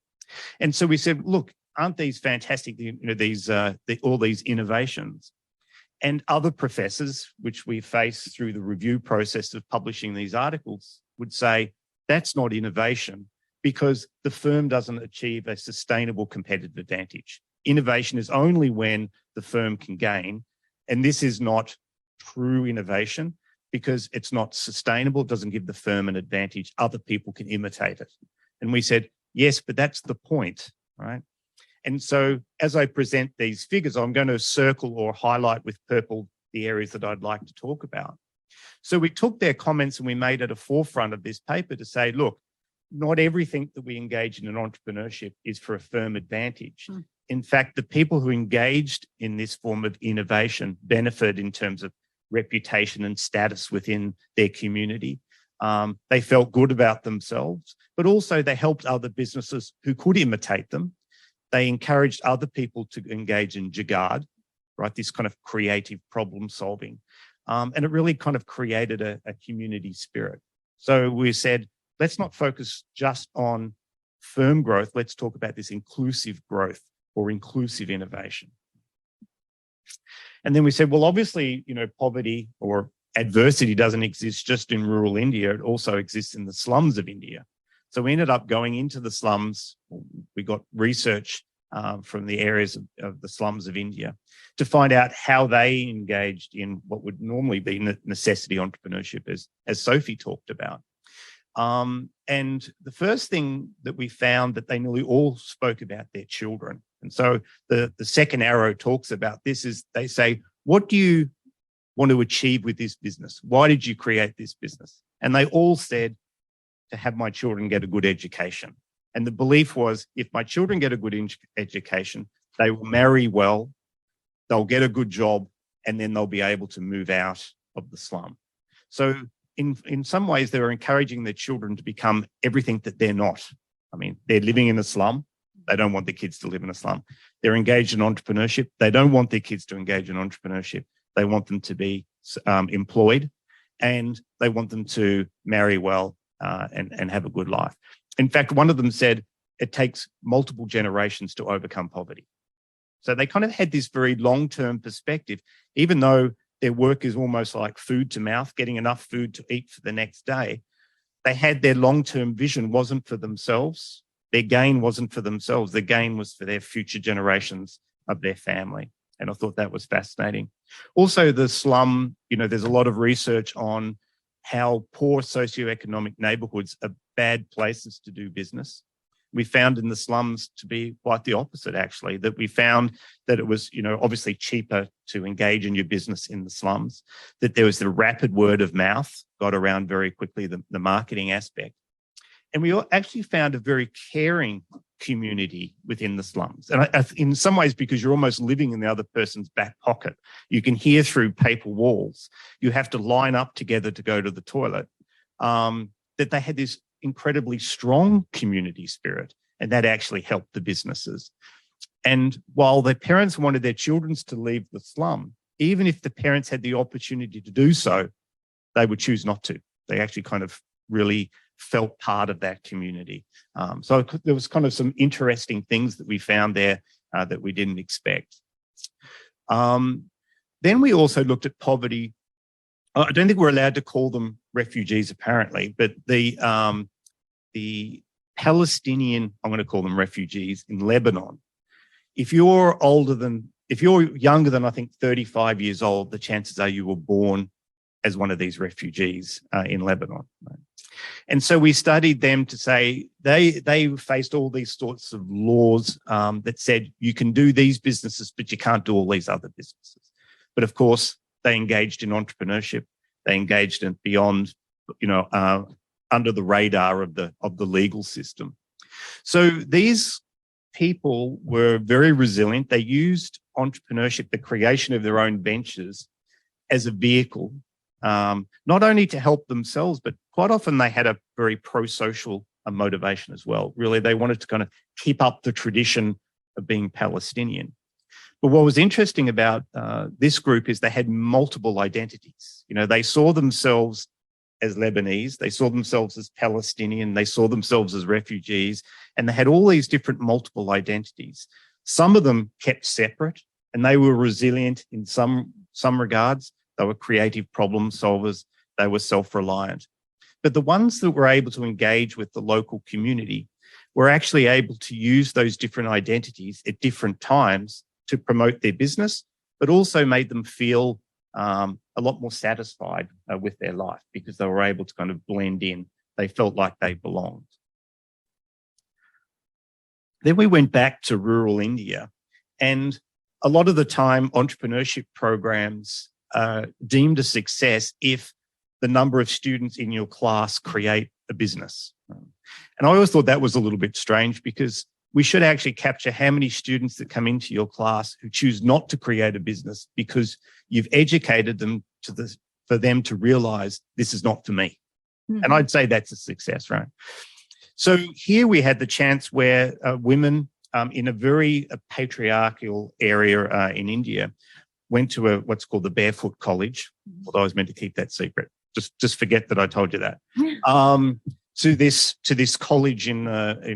And so we said, look, aren't these fantastic, all these innovations? And other professors, which we face through the review process of publishing these articles, would say, that's not innovation because the firm doesn't achieve a sustainable competitive advantage. Innovation is only when the firm can gain, and this is not true innovation. because it's not sustainable, it doesn't give the firm an advantage, other people can imitate it. And we said, yes, but that's the point, right? And so as I present these figures, I'm going to circle or highlight with purple the areas that I'd like to talk about. So we took their comments and we made it a forefront of this paper to say, look, not everything that we engage in entrepreneurship is for a firm advantage. In fact, the people who engaged in this form of innovation benefit in terms of reputation and status within their community. They felt good about themselves, but also they helped other businesses who could imitate them. They encouraged other people to engage in jugaad, right? This kind of creative problem solving. And it really kind of created a community spirit. So we said, let's not focus just on firm growth. Let's talk about this inclusive growth or inclusive innovation. And then we said, well, obviously, poverty or adversity doesn't exist just in rural India. It also exists in the slums of India. So we ended up going into the slums. We got research from the areas of the slums of India to find out how they engaged in what would normally be necessity entrepreneurship, as Sophie talked about. And the first thing that we found that they nearly all spoke about their children. And so the second arrow talks about this is they say, what do you want to achieve with this business? Why did you create this business? And they all said, to have my children get a good education. And the belief was, if my children get a good education, they will marry well, they'll get a good job, and then they'll be able to move out of the slum. So in some ways, they were encouraging their children to become everything that they're not. I mean, they're living in a slum. They don't want their kids to live in a slum. They're engaged in entrepreneurship. They don't want their kids to engage in entrepreneurship. They want them to be employed, and they want them to marry well and have a good life. In fact, one of them said it takes multiple generations to overcome poverty. So they kind of had this very long-term perspective, even though their work is almost like food to mouth, getting enough food to eat for the next day. They had their long-term vision wasn't for themselves. Their gain wasn't for themselves. Their gain was for their future generations of their family. And I thought that was fascinating. Also, the slum, there's a lot of research on how poor socioeconomic neighborhoods are bad places to do business. We found in the slums to be quite the opposite, actually, that we found that it was, obviously cheaper to engage in your business in the slums, that there was the rapid word of mouth, got around very quickly, the marketing aspect. And we actually found a very caring community within the slums. And in some ways, because you're almost living in the other person's back pocket, you can hear through paper walls. You have to line up together to go to the toilet. That they had this incredibly strong community spirit, and that actually helped the businesses. And while their parents wanted their children to leave the slum, even if the parents had the opportunity to do so, they would choose not to. They actually kind of really felt part of that community. So there was kind of some interesting things that we found there that we didn't expect. Then we also looked at poverty. I don't think we're allowed to call them refugees, apparently, but the Palestinian, I'm going to call them refugees in Lebanon. If you're younger than, I think, 35 years old, the chances are you were born as one of these refugees in Lebanon. Right? And so we studied them to say they faced all these sorts of laws that said you can do these businesses, but you can't do all these other businesses. But of course, they engaged in entrepreneurship. They engaged in beyond, under the radar of the legal system. So these people were very resilient. They used entrepreneurship, the creation of their own ventures, as a vehicle, not only to help themselves, but quite often they had a very pro-social motivation as well. Really, they wanted to kind of keep up the tradition of being Palestinian. But what was interesting about this group is they had multiple identities. They saw themselves as Lebanese, they saw themselves as Palestinian, they saw themselves as refugees, and they had all these different multiple identities. Some of them kept separate, and they were resilient in some regards. They were creative problem solvers. They were self-reliant. But the ones that were able to engage with the local community were actually able to use those different identities at different times to promote their business, but also made them feel a lot more satisfied with their life because they were able to kind of blend in. They felt like they belonged. Then we went back to rural India, and a lot of the time entrepreneurship programs are deemed a success if the number of students in your class create a business. And I always thought that was a little bit strange because we should actually capture how many students that come into your class who choose not to create a business because you've educated them for them to realize this is not for me. Mhm. And I'd say that's a success, right? So here we had the chance where women in a very patriarchal area in India went to what's called the Barefoot College, although I was meant to keep that secret. Just forget that I told you that. To this college in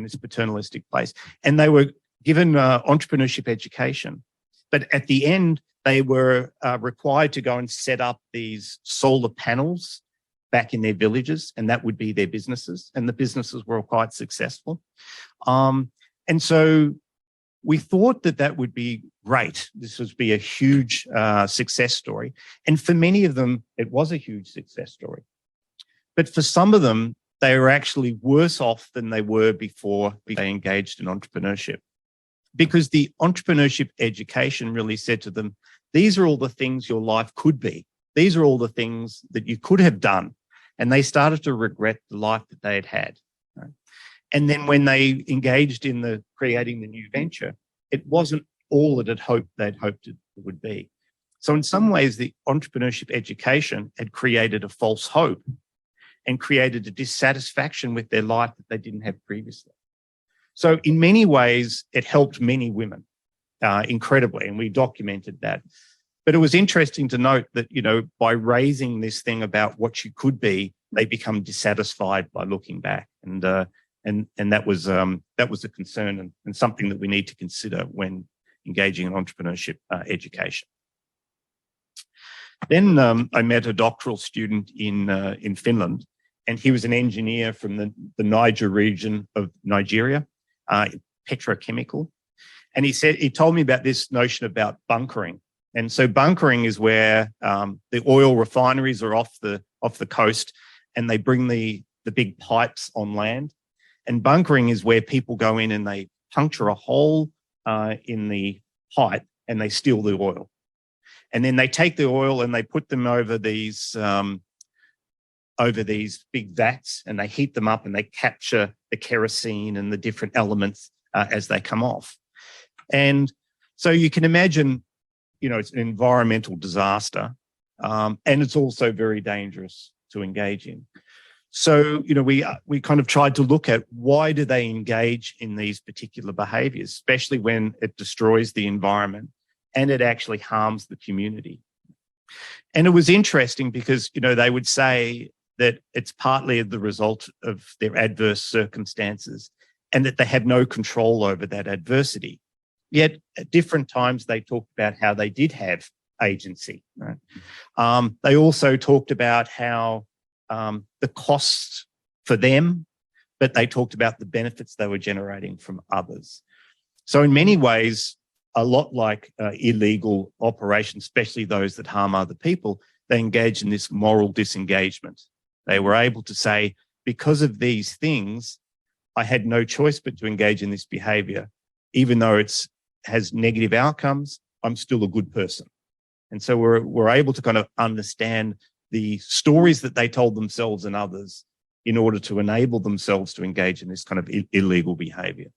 this paternalistic place, and they were given entrepreneurship education, but at the end they were required to go and set up these solar panels back in their villages, and that would be their businesses, and the businesses were quite successful. And so we thought that that would be great. This would be a huge success story, and for many of them, it was a huge success story. But for some of them, they were actually worse off than they were before they engaged in entrepreneurship, because the entrepreneurship education really said to them, these are all the things your life could be. These are all the things that you could have done. And they started to regret the life that they had had. Right? And then when they engaged in creating the new venture, it wasn't all that they'd hoped it would be. So in some ways, the entrepreneurship education had created a false hope and created a dissatisfaction with their life that they didn't have previously. So in many ways, it helped many women incredibly, and we documented that. But it was interesting to note that, by raising this thing about what you could be, they become dissatisfied by looking back. And that was a concern and something that we need to consider when engaging in entrepreneurship education. Then I met a doctoral student in Finland, and he was an engineer from the Niger region of Nigeria, petrochemical. And he told me about this notion about bunkering. And so bunkering is where the oil refineries are off the coast, and they bring the big pipes on land. And bunkering is where people go in and they puncture a hole in the pipe and they steal the oil. And then they take the oil and they put them over these big vats, and they heat them up and they capture the kerosene and the different elements as they come off. And so you can imagine, it's an environmental disaster, and it's also very dangerous to engage in. So, we kind of tried to look at why do they engage in these particular behaviours, especially when it destroys the environment and it actually harms the community. And it was interesting because, they would say that it's partly the result of their adverse circumstances and that they have no control over that adversity. Yet at different times, they talked about how they did have agency. Right? They also talked about how the costs for them, but they talked about the benefits they were generating from others. So in many ways, a lot like illegal operations, especially those that harm other people, they engage in this moral disengagement. They were able to say, because of these things, I had no choice but to engage in this behavior. Even though it has negative outcomes, I'm still a good person. And so we're able to kind of understand the stories that they told themselves and others in order to enable themselves to engage in this kind of illegal behavior.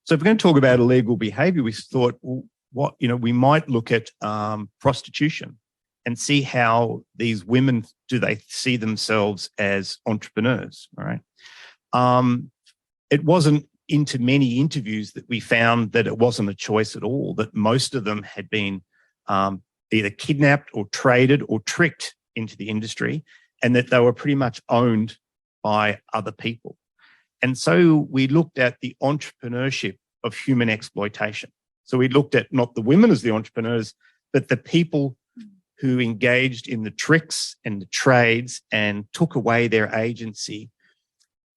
So if we're going to talk about illegal behavior, we thought, well, we might look at prostitution and see how these women, do they see themselves as entrepreneurs, all right? It wasn't into many interviews that we found that it wasn't a choice at all, that most of them had been either kidnapped or traded or tricked into the industry, and that they were pretty much owned by other people. And so we looked at the entrepreneurship of human exploitation. So we looked at not the women as the entrepreneurs, but the people who engaged in the tricks and the trades and took away their agency.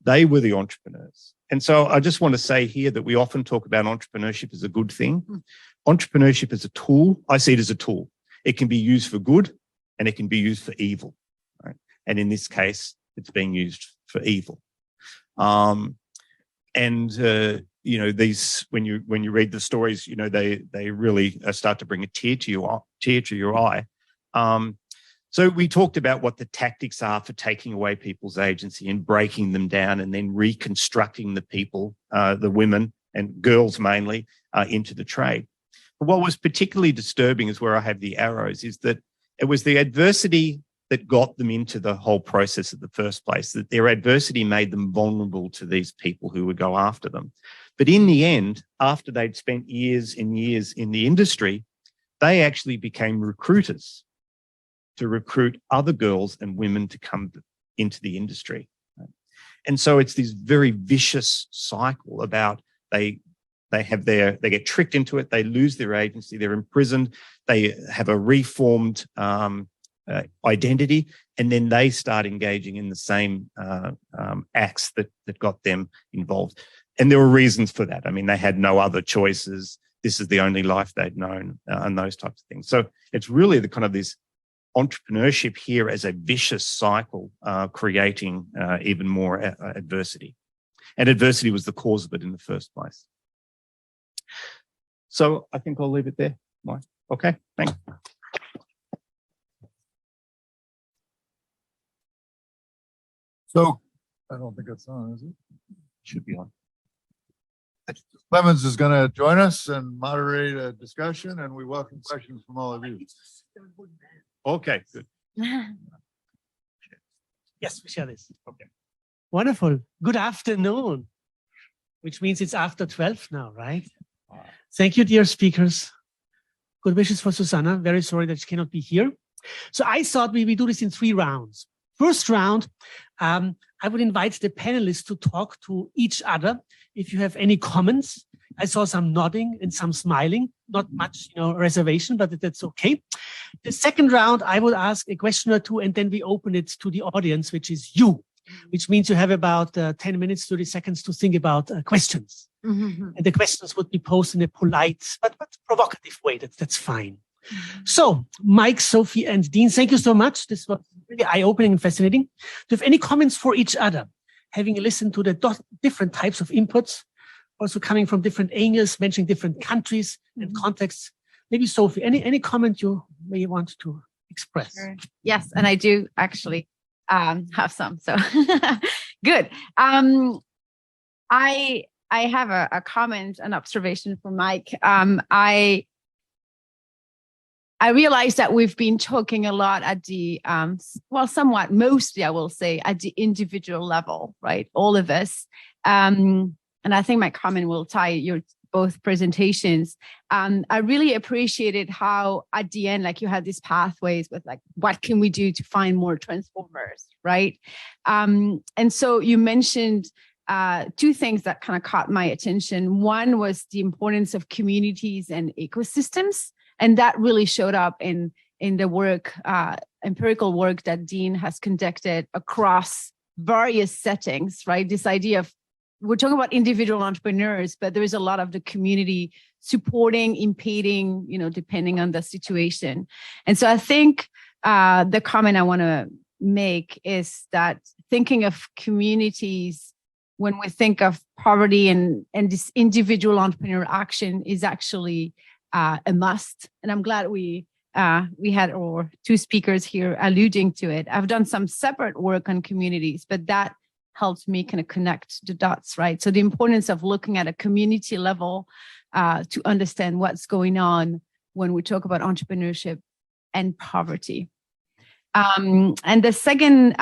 They were the entrepreneurs. And so I just want to say here that we often talk about entrepreneurship as a good thing. Entrepreneurship is a tool. I see it as a tool. It can be used for good and it can be used for evil. Right? And in this case, it's being used for evil. These, when you read the stories, they really start to bring a tear to your eye. So we talked about what the tactics are for taking away people's agency and breaking them down and then reconstructing the people, the women and girls mainly, into the trade. But what was particularly disturbing is where I have the arrows, is that it was the adversity that got them into the whole process in the first place, that their adversity made them vulnerable to these people who would go after them. But in the end, after they'd spent years and years in the industry, they actually became recruiters to recruit other girls and women to come into the industry. And so it's this very vicious cycle about they get tricked into it, they lose their agency, they're imprisoned, they have a reformed identity, and then they start engaging in the same acts that got them involved. And there were reasons for that. I mean, they had no other choices. This is the only life they'd known, and those types of things. So it's really the kind of this entrepreneurship here as a vicious cycle, creating even more adversity. And adversity was the cause of it in the first place. So I think I'll leave it there, Mike. Okay, thanks. So I don't think it's on, is it? Should be on. Clemens is going to join us and moderate a discussion, and we welcome questions from all of you. Okay, good. Yes, we share this. Okay. Wonderful. Good afternoon, which means it's after 12 now, right? Thank you, dear speakers. Good wishes for Susanna. Very sorry that she cannot be here. So I thought we do this in 3 rounds. First round, I would invite the panelists to talk to each other. If you have any comments, I saw some nodding and some smiling, not much, reservation, but that's okay. The second round, I would ask a question or two, and then we open it to the audience, which is you, which means you have about 10 minutes, 30 seconds to think about questions. And the questions would be posed in a polite but provocative way. That's fine. So, Mike, Sophie, and Dean, thank you so much. This was really eye-opening and fascinating. Do you have any comments for each other? Having listened to the different types of inputs, also coming from different angles, mentioning different countries and contexts. Maybe Sophie, any comment you may want to express? Sure. Yes, and I do actually have some. So good. I have a comment, an observation for Mike. I realize that we've been talking a lot at the, somewhat, mostly, I will say, at the individual level, right? All of us. And I think my comment will tie your both presentations. I really appreciated how at the end, like you had these pathways with like, what can we do to find more transformers, right? And so you mentioned 2 things that kind of caught my attention. One was the importance of communities and ecosystems. And that really showed up in the work, empirical work that Dean has conducted across various settings, right? This idea of, we're talking about individual entrepreneurs, but there is a lot of the community supporting, impeding, depending on the situation. And so I think the comment I want to make is that thinking of communities when we think of poverty and this individual entrepreneur action is actually a must. And I'm glad we had 2 speakers here alluding to it. I've done some separate work on communities, but that helps me kind of connect the dots, right? So the importance of looking at a community level to understand what's going on when we talk about entrepreneurship and poverty. And the second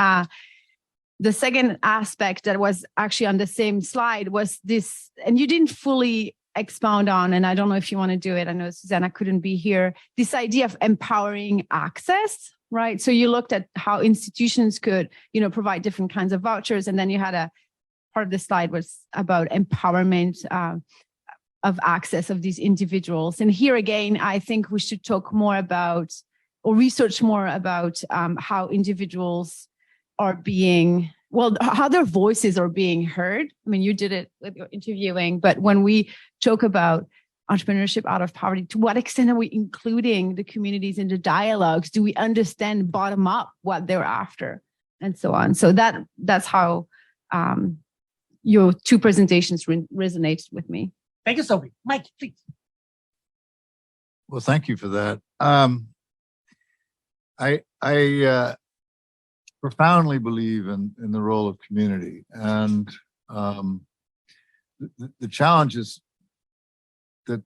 aspect that was actually on the same slide was this, and you didn't fully expound on, and I don't know if you want to do it. I know Susanna couldn't be here. This idea of empowering access, right? So you looked at how institutions could, provide different kinds of vouchers, and then you had a part of the slide was about empowerment of access of these individuals. And here again, I think we should talk more about or research more about how individuals are being, how their voices are being heard. I mean, you did it with your interviewing, but when we talk about entrepreneurship out of poverty? To what extent are we including the communities in the dialogues? Do we understand bottom up what they're after, and so on? So that's how your two presentations resonate with me. Thank you, Sophie. Mike, please. Well, thank you for that. I profoundly believe in the role of community, and the challenge is that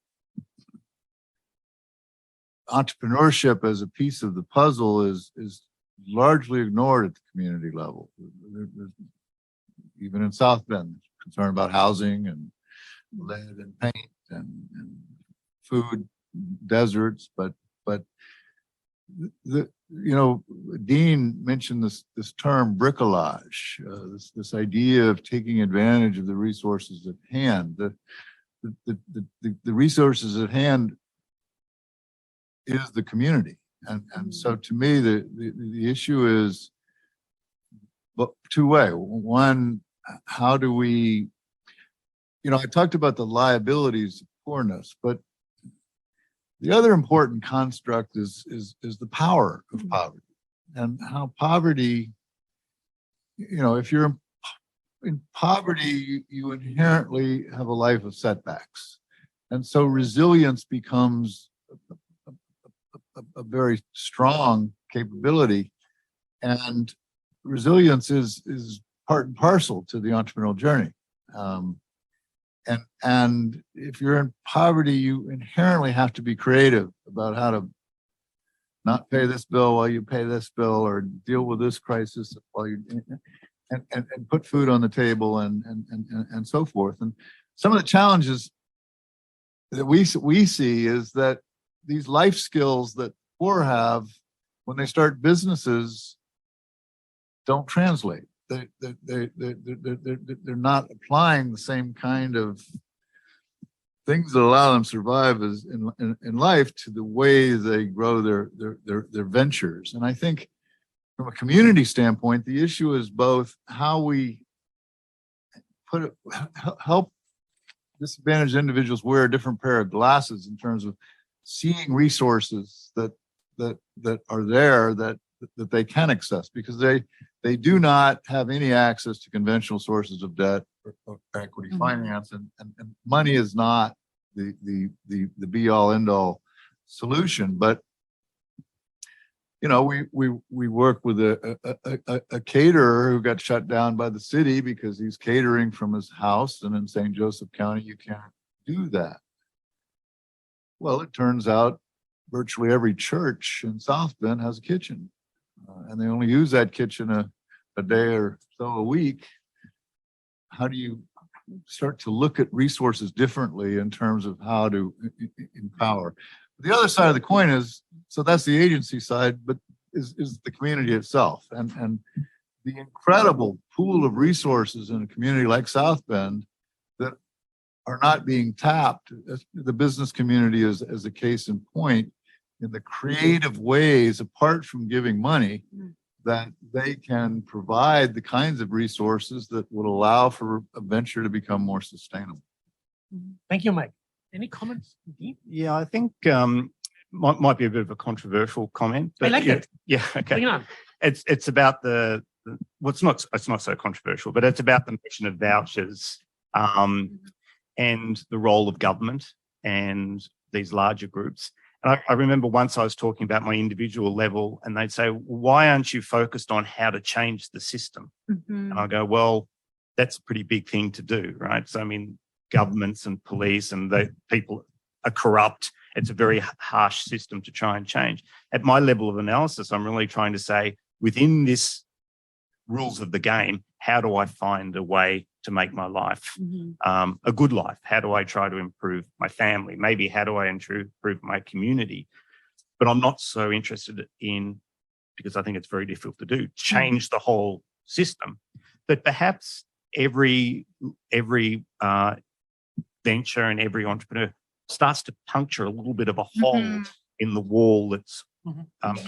entrepreneurship as a piece of the puzzle is largely ignored at the community level. Even in South Bend, concern about housing and lead and paint and food deserts, but Dean mentioned this term bricolage, this idea of taking advantage of the resources at hand. The resources at hand is the community, and so to me the issue is two-way. One, how do we, I talked about the liabilities of poorness, but the other important construct is the power of poverty, and how poverty, if you're in poverty, you inherently have a life of setbacks. And so resilience becomes a very strong capability, and resilience is part and parcel to the entrepreneurial journey. And if you're in poverty, you inherently have to be creative about how to not pay this bill while you pay this bill, or deal with this crisis while you and put food on the table and so forth. And some of the challenges that we see is that these life skills that poor have when they start businesses don't translate. They're not applying the same kind of things that allow them to survive as in life to the way they grow their ventures. And I think from a community standpoint, the issue is both how we help disadvantaged individuals wear a different pair of glasses in terms of seeing resources that are there that they can access, because they do not have any access to conventional sources of debt or equity finance, and money is not the be all end all solution. But we work with a caterer who got shut down by the city because he's catering from his house, and in St. Joseph County you can't do that. Well, it turns out virtually every church in South Bend has a kitchen, and they only use that kitchen a day or so a week. How do you start to look at resources differently in terms of how to empower? The other side of the coin is, so that's the agency side, but is the community itself, and the incredible pool of resources in a community like South Bend that are not being tapped. The business community is as a case in point, in the creative ways, apart from giving money, that they can provide the kinds of resources that would allow for a venture to become more sustainable. Thank you, Mike. Any comments? Yeah, I think might be a bit of a controversial comment. I like it. Yeah, okay. Bring it on. It's about it's not so controversial, but it's about the mission of vouchers and the role of government and these larger groups. And I remember once I was talking about my individual level, and they'd say, why aren't you focused on how to change the system? And I go, well, that's a pretty big thing to do, right? So, I mean, governments and police and the people are corrupt. It's a very harsh system to try and change. At my level of analysis, I'm really trying to say, within this rules of the game, how do I find a way to make my life a good life? How do I try to improve my family? Maybe how do I improve my community? But I'm not so interested in, because I think it's very difficult to do, change the whole system. But perhaps every venture and every entrepreneur starts to puncture a little bit of a hole in the wall that's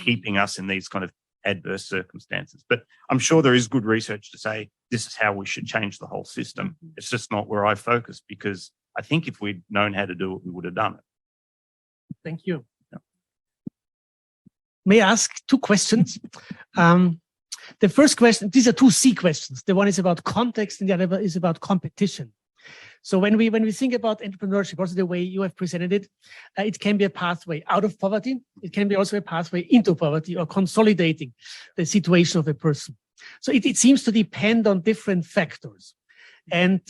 keeping us in these kind of adverse circumstances. But I'm sure there is good research to say this is how we should change the whole system. It's just not where I focus, because I think if we'd known how to do it, we would have done it. Thank you. May I ask two questions? The first question, these are two C questions. The one is about context and the other is about competition. So when we think about entrepreneurship, also the way you have presented it, it can be a pathway out of poverty. It can be also a pathway into poverty or consolidating the situation of a person. So it seems to depend on different factors, and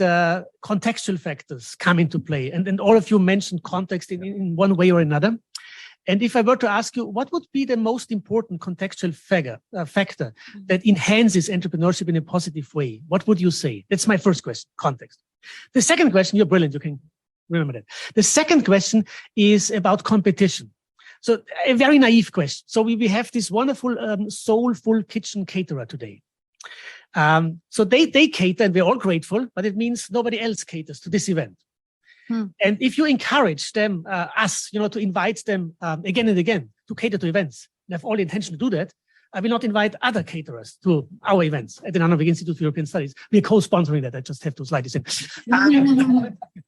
contextual factors come into play. And all of you mentioned context in one way or another. And if I were to ask you, what would be the most important contextual factor that enhances entrepreneurship in a positive way? What would you say? That's my first question, context. The second question, you're brilliant, you can remember that. The second question is about competition. So a very naive question. So we have this wonderful soulful kitchen caterer today. So they cater and we're all grateful, but it means nobody else caters to this event. And if you encourage them, us, to invite them again and again to cater to events, and have all the intention to do that, I will not invite other caterers to our events at the Nanovic Institute for European Studies. We are co-sponsoring that. I just have to slide this in.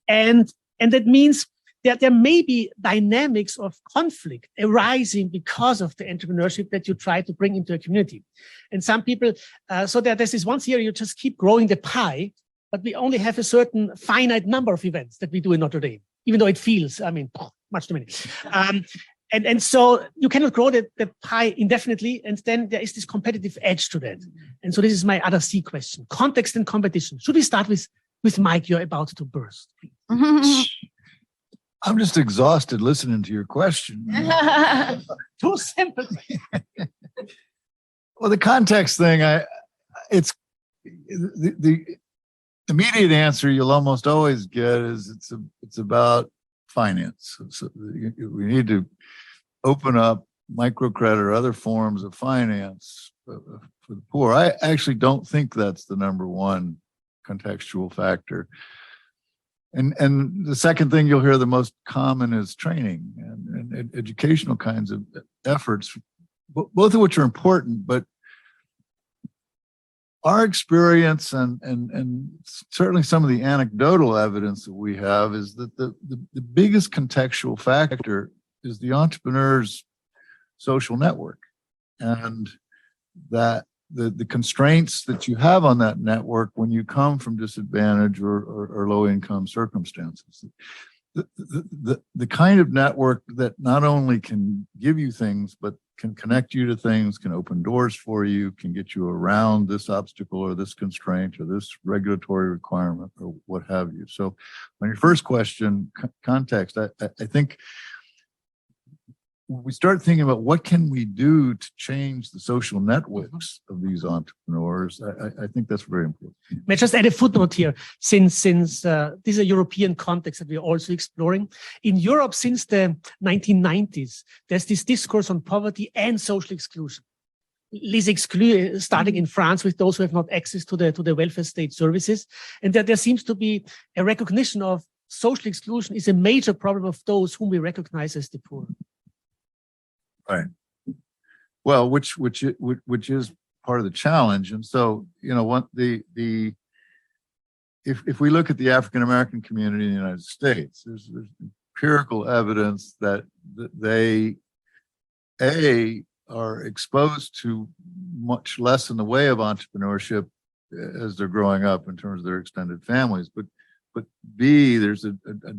And that means that there may be dynamics of conflict arising because of the entrepreneurship that you try to bring into a community. And some people, so there's this one theory, you just keep growing the pie, but we only have a certain finite number of events that we do in Notre Dame, even though it feels, much too many. And so you cannot grow the pie indefinitely. And then there is this competitive edge to that. And so this is my other C question, context and competition. Should we start with Mike? You're about to burst. I'm just exhausted listening to your question. Too simple. Well, the context thing, it's the immediate answer you'll almost always get is it's about finance. So we need to open up microcredit or other forms of finance for the poor. I actually don't think that's the number one contextual factor. And the second thing you'll hear the most common is training and educational kinds of efforts, both of which are important, but our experience and certainly some of the anecdotal evidence that we have is that the biggest contextual factor is the entrepreneur's social network, and that the constraints that you have on that network when you come from disadvantage or low income circumstances. The kind of network that not only can give you things, but can connect you to things, can open doors for you, can get you around this obstacle or this constraint or this regulatory requirement or what have you. So on your first question, context, I think we start thinking about what can we do to change the social networks of these entrepreneurs. I think that's very important. May I just add a footnote here, since this is a European context that we are also exploring. In Europe, since the 1990s, there's this discourse on poverty and social exclusion. Starting in France with those who have not access to the welfare state services, and that there seems to be a recognition of social exclusion is a major problem of those whom we recognize as the poor. Right. Well, which is part of the challenge. And so, what if we look at the African American community in the United States, there's empirical evidence that they are exposed to much less in the way of entrepreneurship as they're growing up in terms of their extended families, but B, there's a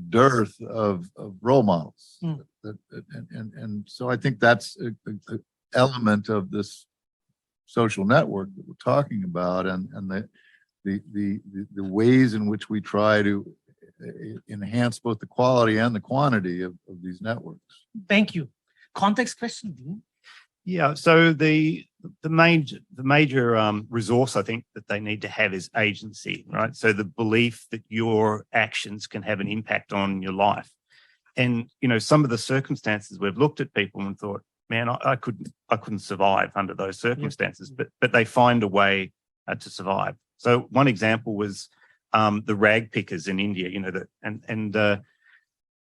dearth of role models. And so I think that's an element of this social network that we're talking about, and the ways in which we try to enhance both the quality and the quantity of these networks. Thank you. Context question, Dean? Yeah, so the major resource I think that they need to have is agency, right? So the belief that your actions can have an impact on your life. And some of the circumstances, we've looked at people and thought, man, I couldn't survive under those circumstances, but they find a way to survive. So one example was the rag pickers in India,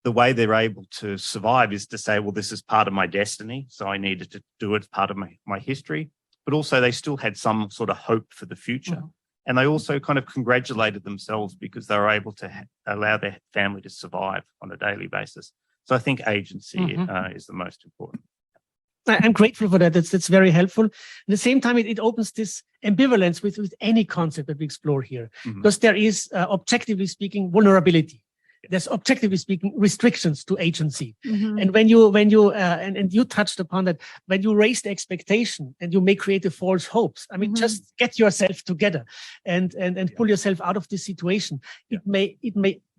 the way they're able to survive is to say, well, this is part of my destiny, so I needed to do it as part of my history. But also they still had some sort of hope for the future. And they also kind of congratulated themselves because they were able to allow their family to survive on a daily basis. So I think agency is the most important. I'm grateful for that. That's very helpful. At the same time, it opens this ambivalence with any concept that we explore here, because there is, objectively speaking, vulnerability. There's objectively speaking restrictions to agency. And when you and you touched upon that, when you raise the expectation and you may create a false hopes, I mean, just get yourself together and pull yourself out of this situation. It may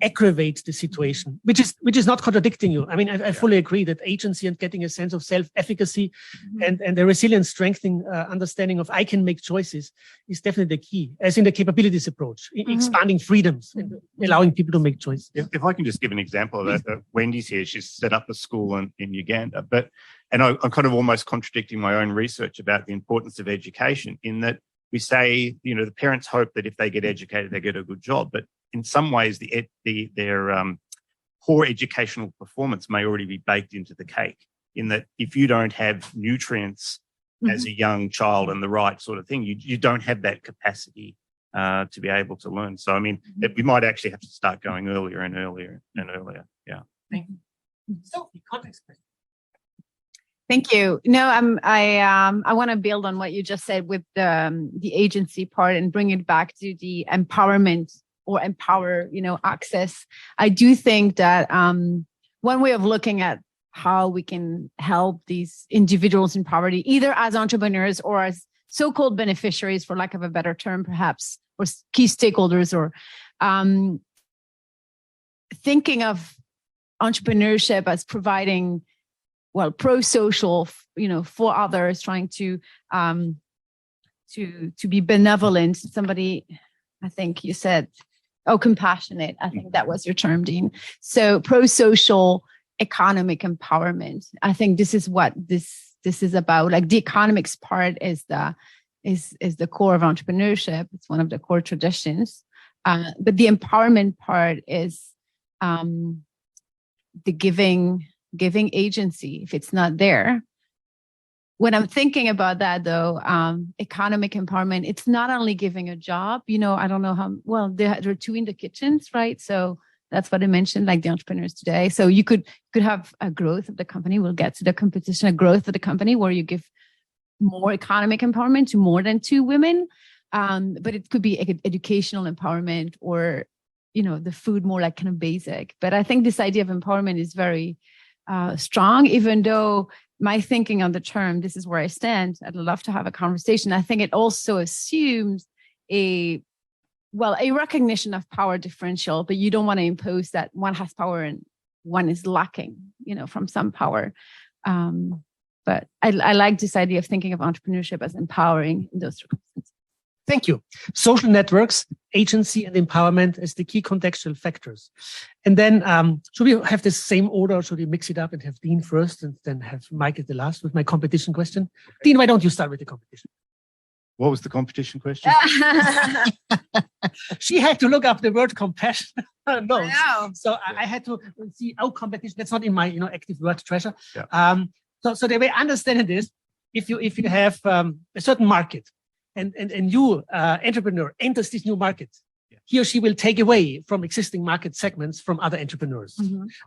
aggravate the situation, which is not contradicting you. I mean, I fully agree that agency and getting a sense of self-efficacy and a resilient, strengthening understanding of I can make choices is definitely the key, as in the capabilities approach, expanding freedoms and allowing people to make choices. If I can just give an example of that, Wendy's here, she's set up a school in Uganda, and I'm kind of almost contradicting my own research about the importance of education in that we say, the parents hope that if they get educated, they get a good job. But in some ways, their poor educational performance may already be baked into the cake, in that if you don't have nutrients as a young child and the right sort of thing, you don't have that capacity to be able to learn. So, I mean, we might actually have to start going earlier and earlier and earlier. Yeah. Thank you. So, the context question. Thank you. No, I want to build on what you just said with the agency part and bring it back to the empowerment or empower, access. I do think that one way of looking at how we can help these individuals in poverty, either as entrepreneurs or as so-called beneficiaries, for lack of a better term, perhaps, or key stakeholders, or thinking of entrepreneurship as providing, pro-social, for others, trying to be benevolent. Somebody, I think you said, compassionate. I think that was your term, Dean. So pro-social economic empowerment. I think this is what this is about. Like the economics part is the core of entrepreneurship. It's one of the core traditions. But the empowerment part is the giving agency. If it's not there, when I'm thinking about that, though, economic empowerment, it's not only giving a job. I don't know how well there are two in the kitchens, right? So that's what I mentioned, like the entrepreneurs today. So you could have a growth of the company. We'll get to the competition, a growth of the company where you give more economic empowerment to more than two women. But it could be educational empowerment or, the food more like kind of basic. But I think this idea of empowerment is very strong, even though my thinking on the term, this is where I stand, I'd love to have a conversation. I think it also assumes a recognition of power differential, but you don't want to impose that one has power and one is lacking, from some power. But I like this idea of thinking of entrepreneurship as empowering in those circumstances. Thank you. Social networks, agency, and empowerment as the key contextual factors. And then, should we have the same order, or should we mix it up and have Dean first and then have Mike at the last with my competition question? Dean, why don't you start with the competition? What was the competition question? She had to look up the word compassion. No. So Yeah. I had to see competition. That's not in my active word treasure. Yeah. So the way I understand it is, if you have a certain market, and you entrepreneur enters this new market, he or she will take away from existing market segments from other entrepreneurs.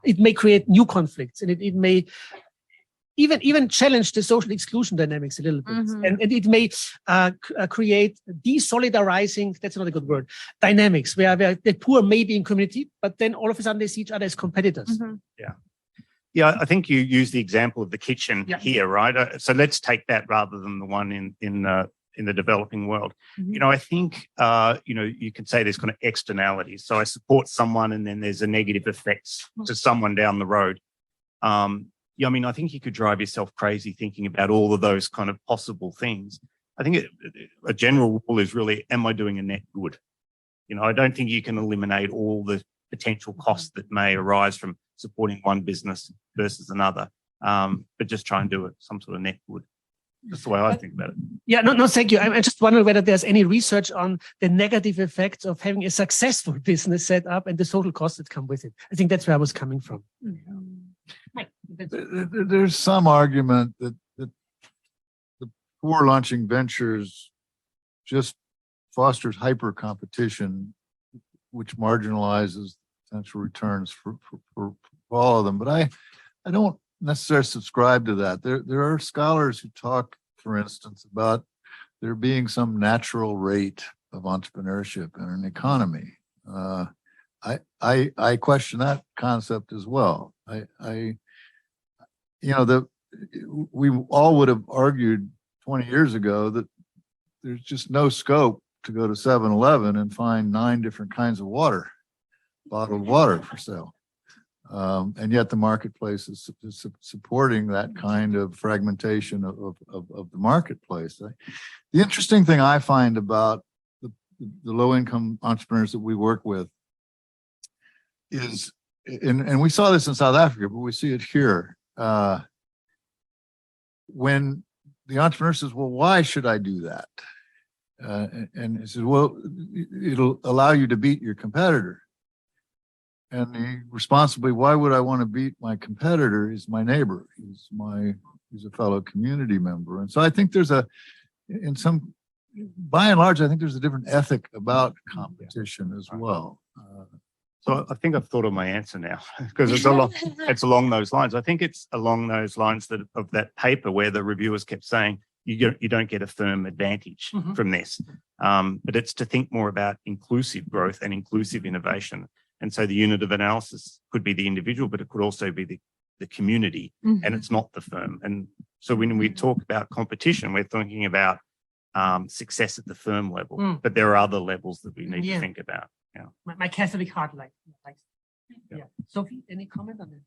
It may create new conflicts, and it may even challenge the social exclusion dynamics a little bit. And it may create desolidarizing, that's not a good word, dynamics where the poor may be in community, but then all of a sudden they see each other as competitors. Yeah, I think you use the example of the kitchen here, right? So let's take that rather than the one in the developing world. I think, you could say there's kind of externalities. So I support someone and then there's a negative effects to someone down the road. I think you could drive yourself crazy thinking about all of those kind of possible things. I think a general rule is really, am I doing a net good? I don't think you can eliminate all the potential costs that may arise from supporting one business versus another, but just try and do it some sort of net good. That's the way I think about it. Yeah, no, thank you. I just wonder whether there's any research on the negative effects of having a successful business set up and the social costs that come with it. I think that's where I was coming from. There's some argument that the poor launching ventures just fosters hyper competition, which marginalizes potential returns for all of them. But I don't necessarily subscribe to that. There are scholars who talk, for instance, about there being some natural rate of entrepreneurship in an economy. I question that concept as well. We all would have argued 20 years ago that there's just no scope to go to 7-Eleven and find 9 different kinds of water, bottled water for sale. And yet the marketplace is supporting that kind of fragmentation of the marketplace. The interesting thing I find about the low-income entrepreneurs that we work with is, and we saw this in South Africa, but we see it here. When the entrepreneur says, well, why should I do that? And he says, well, it'll allow you to beat your competitor. And the responsibly, why would I want to beat my competitor? He's my neighbor. He's a fellow community member. And so I think there's by and large, I think there's a different ethic about competition as well. So I think I've thought of my answer now because it's along those lines. I think it's along those lines of that paper where the reviewers kept saying you don't get a firm advantage from this, but it's to think more about inclusive growth and inclusive innovation. And so the unit of analysis could be the individual, but it could also be the community, and it's not the firm. And so when we talk about competition, we're thinking about success at the firm level, but there are other levels that we need to think about. Yeah. My Catholic heart, yeah. Sophie, any comment on that?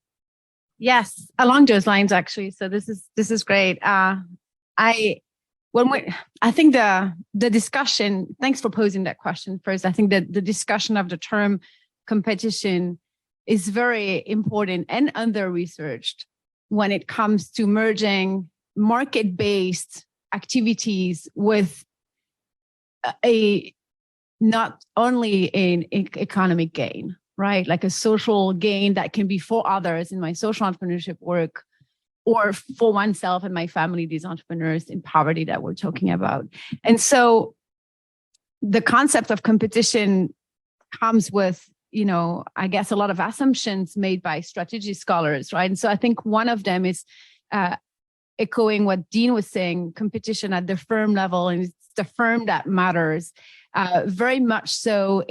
Yes, along those lines, actually. So this is great. I think the discussion. Thanks for posing that question first. I think that the discussion of the term competition is very important and under-researched when it comes to merging market-based activities with not only an economic gain, right? Like a social gain that can be for others in my social entrepreneurship work, or for oneself and my family, these entrepreneurs in poverty that we're talking about. And so the concept of competition comes with, I guess a lot of assumptions made by strategy scholars, right? And so I think one of them is echoing what Dean was saying, competition at the firm level, and it's the firm that matters. Very much so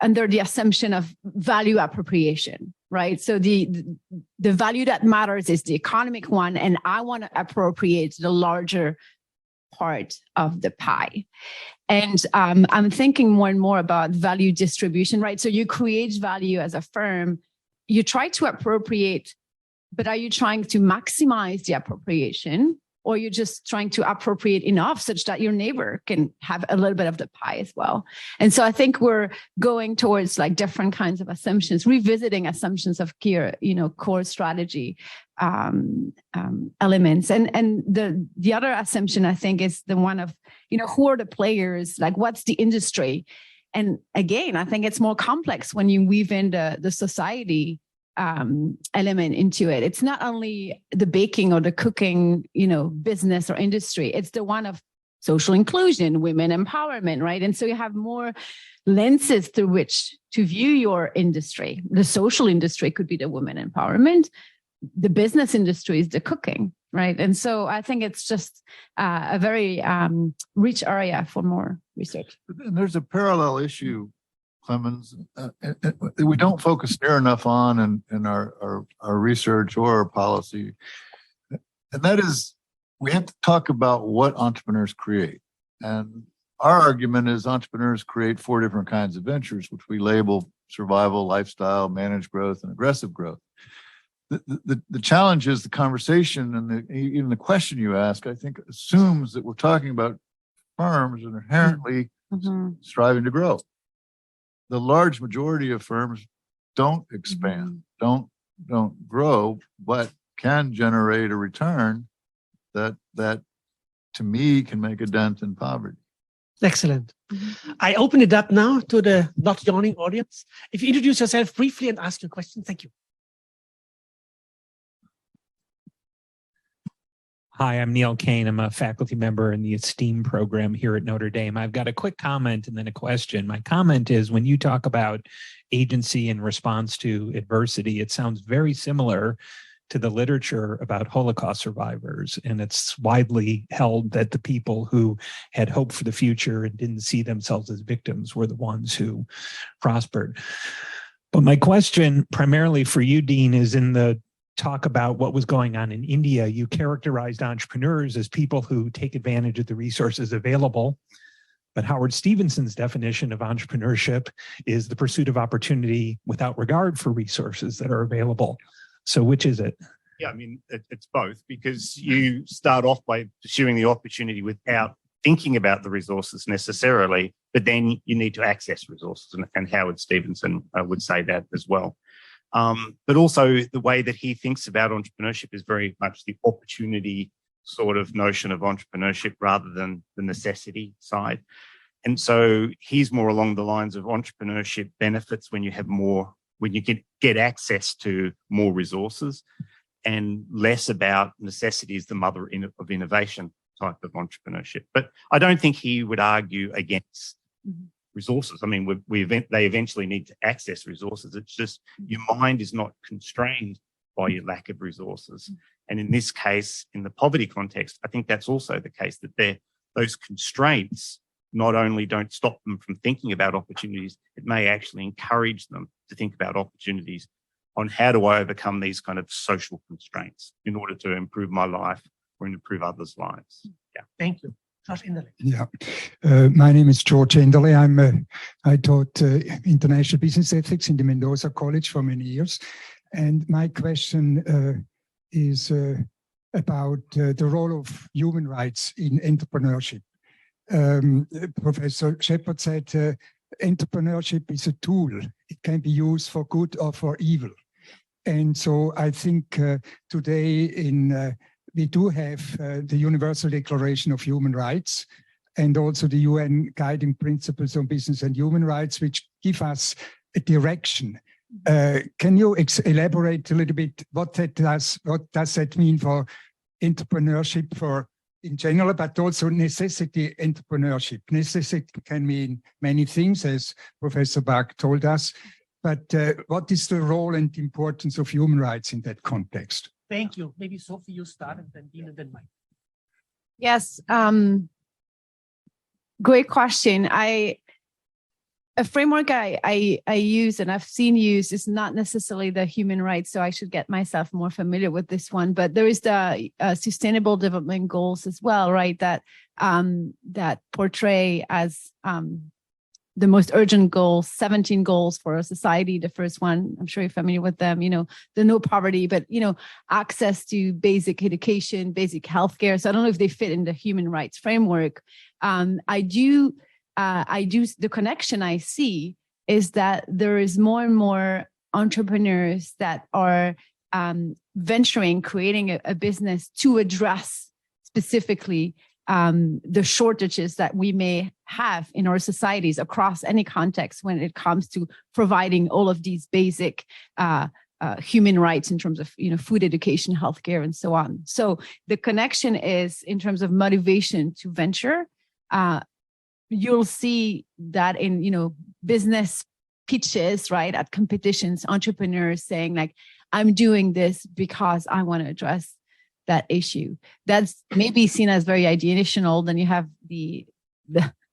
under the assumption of value appropriation, right? So the value that matters is the economic one, and I want to appropriate the larger part of the pie. And I'm thinking more and more about value distribution, right? So you create value as a firm, you try to appropriate, but are you trying to maximize the appropriation? Or you're just trying to appropriate enough such that your neighbor can have a little bit of the pie as well. And so I think we're going towards like different kinds of assumptions, revisiting assumptions of core strategy elements. And the other assumption, I think, is the one of, who are the players? Like, what's the industry? And again, I think it's more complex when you weave in the society element into it. It's not only the baking or the cooking, business or industry. It's the one of social inclusion, women empowerment, right? And so you have more lenses through which to view your industry. The social industry could be the women empowerment. The business industry is the cooking, right? And so I think it's just a very rich area for more research. And there's a parallel issue, Clemens, we don't focus near enough on in our research or our policy. And that is, we have to talk about what entrepreneurs create. And our argument is entrepreneurs create 4 different kinds of ventures, which we label survival, lifestyle, managed growth, and aggressive growth. The challenge is the conversation and even the question you ask, I think, assumes that we're talking about firms that are inherently striving to grow. The large majority of firms don't expand, don't grow, but can generate a return that to me can make a dent in poverty. Excellent. I open it up now to the not yawning audience. If you introduce yourself briefly and ask your question, thank you. Hi, I'm Neil Kane. I'm a faculty member in the ESTEAM program here at Notre Dame. I've got a quick comment and then a question. My comment is when you talk about agency in response to adversity, it sounds very similar to the literature about Holocaust survivors. And it's widely held that the people who had hope for the future and didn't see themselves as victims were the ones who prospered. But my question primarily for you, Dean, is in the talk about what was going on in India. You characterized entrepreneurs as people who take advantage of the resources available. But Howard Stevenson's definition of entrepreneurship is the pursuit of opportunity without regard for resources that are available. So which is it? Yeah, I mean, it's both, because you start off by pursuing the opportunity without thinking about the resources necessarily, but then you need to access resources. And Howard Stevenson would say that as well. But also the way that he thinks about entrepreneurship is very much the opportunity sort of notion of entrepreneurship rather than the necessity side. And so he's more along the lines of entrepreneurship benefits when you have more, when you get access to more resources, and less about necessity is the mother of innovation type of entrepreneurship. But I don't think he would argue against resources. I mean, they eventually need to access resources. It's just your mind is not constrained by your lack of resources. And in this case, in the poverty context, I think that's also the case, that those constraints not only don't stop them from thinking about opportunities, it may actually encourage them to think about opportunities on how do I overcome these kind of social constraints in order to improve my life or improve others' lives. Yeah. Thank you. Josh Inderle. Yeah, my name is George Enderle. I taught international business ethics in the Mendoza College for many years, and my question is about the role of human rights in entrepreneurship. Professor Shepard said entrepreneurship is a tool. It can be used for good or for evil. And so I think today we do have the Universal Declaration of Human Rights and also the UN Guiding Principles on Business and Human Rights, which give us a direction. Can you elaborate a little bit what does that mean for entrepreneurship in general, but also necessity entrepreneurship? Necessity can mean many things, as Professor Bach told us, but what is the role and importance of human rights in that context? Thank you. Maybe Sophie, you start, and then Dean, and then Mike. Yes, great question. A framework I use and I've seen used is not necessarily the human rights, so I should get myself more familiar with this one. But there is the Sustainable Development Goals as well, right? That portray as the most urgent goals, 17 goals for a society. The first one, I'm sure you're familiar with them, the no poverty, but, access to basic education, basic healthcare. So I don't know if they fit in the human rights framework. The connection I see is that there is more and more entrepreneurs that are venturing, creating a business to address specifically the shortages that we may have in our societies across any context when it comes to providing all of these basic human rights in terms of food, education, healthcare, and so on. So the connection is in terms of motivation to venture. You'll see that in business pitches, right, at competitions, entrepreneurs saying like, I'm doing this because I want to address that issue. That's maybe seen as very ideational. Then you have the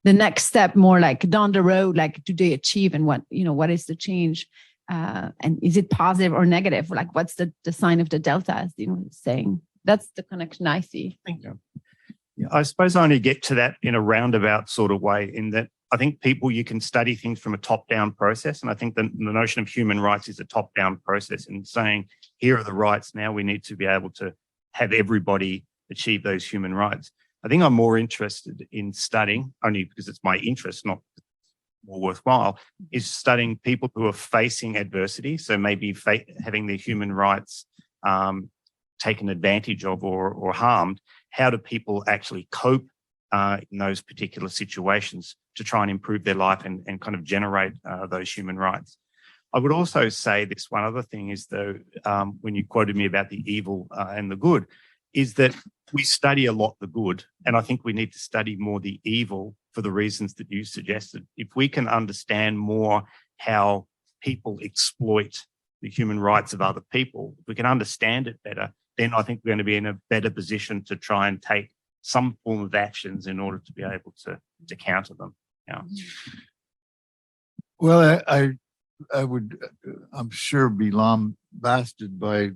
next step, more like down the road, like do they achieve, and what is the change, and is it positive or negative? Like what's the sign of the delta, as Dean was saying? That's the connection I see. Thank you. Yeah, I suppose I only get to that in a roundabout sort of way, in that I think you can study things from a top-down process. And I think the notion of human rights is a top-down process, in saying, here are the rights, now we need to be able to have everybody achieve those human rights. I think I'm more interested in studying, only because it's my interest, not more worthwhile, is studying people who are facing adversity. So maybe having their human rights taken advantage of or harmed. How do people actually cope in those particular situations to try and improve their life and kind of generate those human rights? I would also say this one other thing is, though, when you quoted me about the evil and the good, is that we study a lot the good, and I think we need to study more the evil for the reasons that you suggested. If we can understand more how people exploit the human rights of other people, if we can understand it better, then I think we're going to be in a better position to try and take some form of actions in order to be able to counter them. Yeah. Well, I would, I'm sure, be lambasted by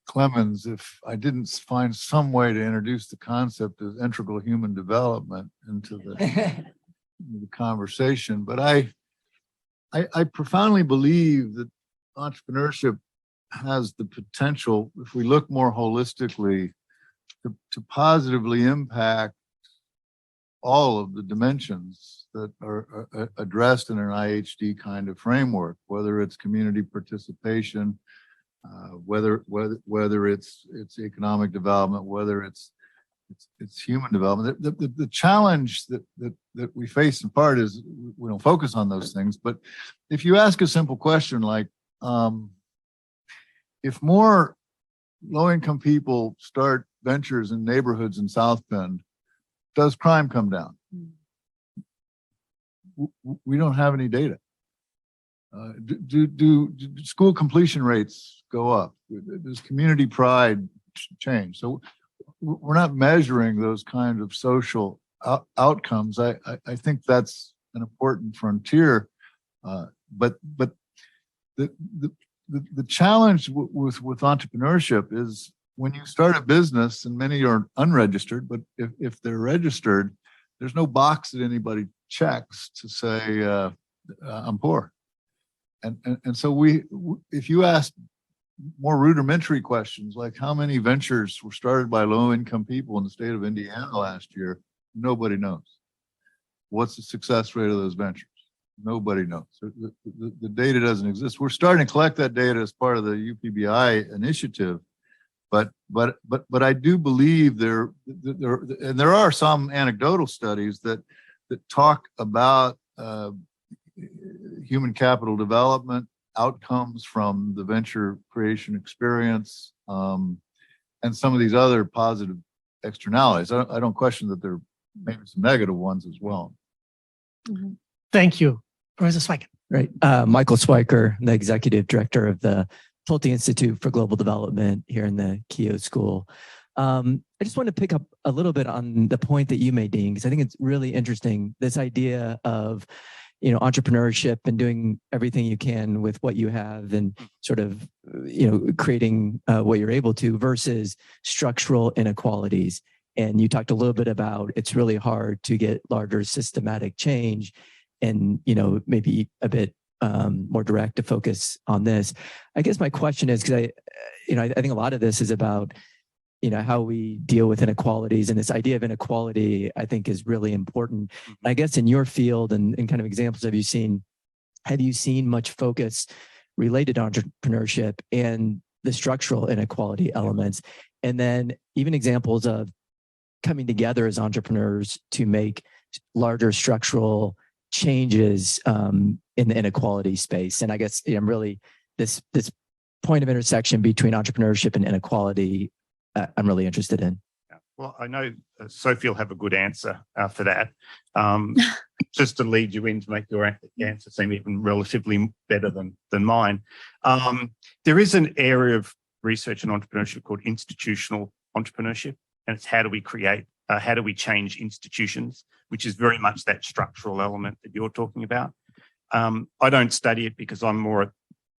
Clemens if I didn't find some way to introduce the concept of integral human development into the conversation. But I profoundly believe that entrepreneurship has the potential, if we look more holistically, to positively impact all of the dimensions that are addressed in an IHD kind of framework, whether it's community participation, whether it's economic development, whether it's human development. The challenge that we face in part is we don't focus on those things. But if you ask a simple question like, if more low-income people start ventures in neighborhoods in South Bend, does crime come down? We don't have any data. Do school completion rates go up? Does community pride change? So we're not measuring those kinds of social outcomes. I think that's an important frontier. But the challenge with entrepreneurship is when you start a business, and many are unregistered, but if they're registered, there's no box that anybody checks to say, I'm poor. And so if you ask more rudimentary questions, like how many ventures were started by low-income people in the state of Indiana last year, nobody knows. What's the success rate of those ventures? Nobody knows. The data doesn't exist. We're starting to collect that data as part of the UPBI initiative, but I do believe there are some anecdotal studies that talk about human capital development outcomes from the venture creation experience, and some of these other positive externalities. I don't question that there may be some negative ones as well. Mm-hmm. Thank you, Professor Swiker. Right. Michael Swiker, the executive director of the Pulte Institute for Global Development here in the Keough School. I just want to pick up a little bit on the point that you made, Dean, because I think it's really interesting, this idea of, entrepreneurship and doing everything you can with what you have and sort of, creating what you're able to versus structural inequalities. And you talked a little bit about it's really hard to get larger systematic change and, maybe a bit more direct to focus on this. I guess my question is, because I think a lot of this is about, how we deal with inequalities, and this idea of inequality, I think, is really important. I guess in your field and kind of examples, have you seen much focus related to entrepreneurship and the structural inequality elements? And then even examples of coming together as entrepreneurs to make larger structural changes in the inequality space. And I guess really this point of intersection between entrepreneurship and inequality, I'm really interested in. Well, I know Sophie will have a good answer for that. Just to lead you in to make your answer seem even relatively better than mine. There is an area of research and entrepreneurship called institutional entrepreneurship, and it's how do we change institutions, which is very much that structural element that you're talking about. I don't study it because I'm more,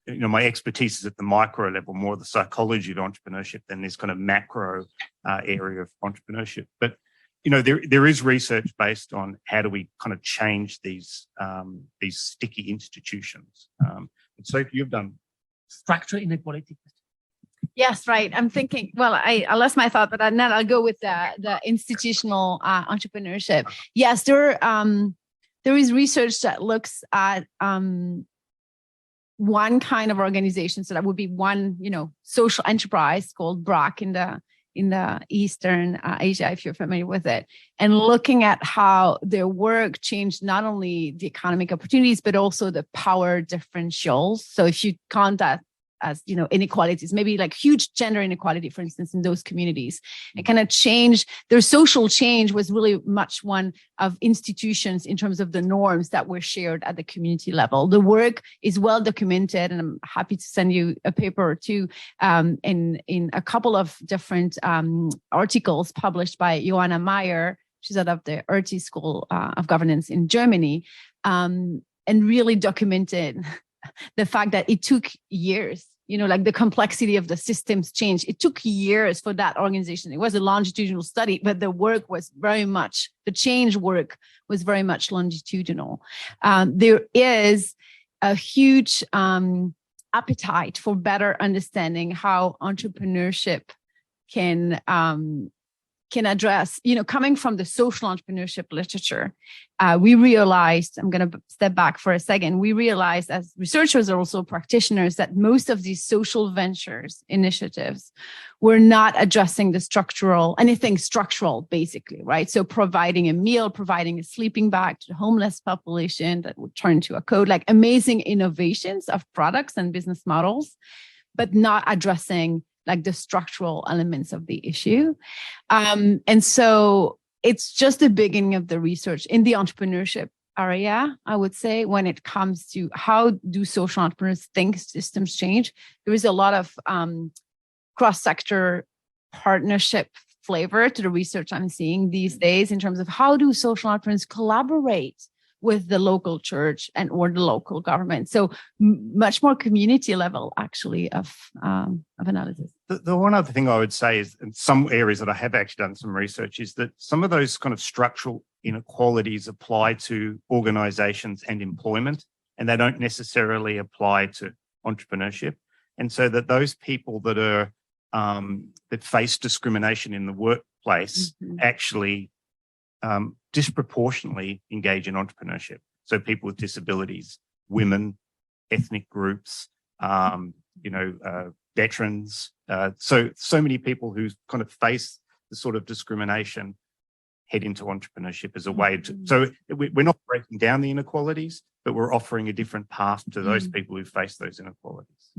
my expertise is at the micro level, more the psychology of entrepreneurship than this kind of macro area of entrepreneurship. But there is research based on how do we kind of change these sticky institutions. And so you've done Structural inequality. Yes, right. I'm thinking, well, I lost my thought, but then I'll go with the institutional entrepreneurship. Yes, there is research that looks at one kind of organization. So that would be one, social enterprise called BRAC in the Eastern Asia, if you're familiar with it, and looking at how their work changed not only the economic opportunities, but also the power differentials. So if you count that as inequalities, maybe like huge gender inequality, for instance, in those communities. It kind of changed. Their social change was really much one of institutions in terms of the norms that were shared at the community level. The work is well documented, and I'm happy to send you a paper or two in a couple of different articles published by Joanna Meyer. She's out of the RT School of Governance in Germany, and really documented the fact that it took years, like the complexity of the systems change. It took years for that organization. It was a longitudinal study, but the work was the change work was very much longitudinal. There is a huge appetite for better understanding how entrepreneurship can address, coming from the social entrepreneurship literature, we realized, I'm going to step back for a second, we realized as researchers are also practitioners that most of these social ventures initiatives were not addressing anything structural, basically, right? So providing a meal, providing a sleeping bag to the homeless population that would turn to a code, like amazing innovations of products and business models, but not addressing like the structural elements of the issue. And so it's just the beginning of the research in the entrepreneurship area, I would say, when it comes to how do social entrepreneurs think systems change. There is a lot of cross-sector partnership flavor to the research I'm seeing these days in terms of how do social entrepreneurs collaborate with the local church or the local government. So much more community level, actually, of analysis. The one other thing I would say is, in some areas that I have actually done some research, is that some of those kind of structural inequalities apply to organizations and employment, and they don't necessarily apply to entrepreneurship. And so that those people that are that face discrimination in the workplace actually disproportionately engage in entrepreneurship. So people with disabilities, women, ethnic groups, veterans. So many people who kind of face the sort of discrimination head into entrepreneurship as a way to. So we're not breaking down the inequalities, but we're offering a different path to those people who face those inequalities.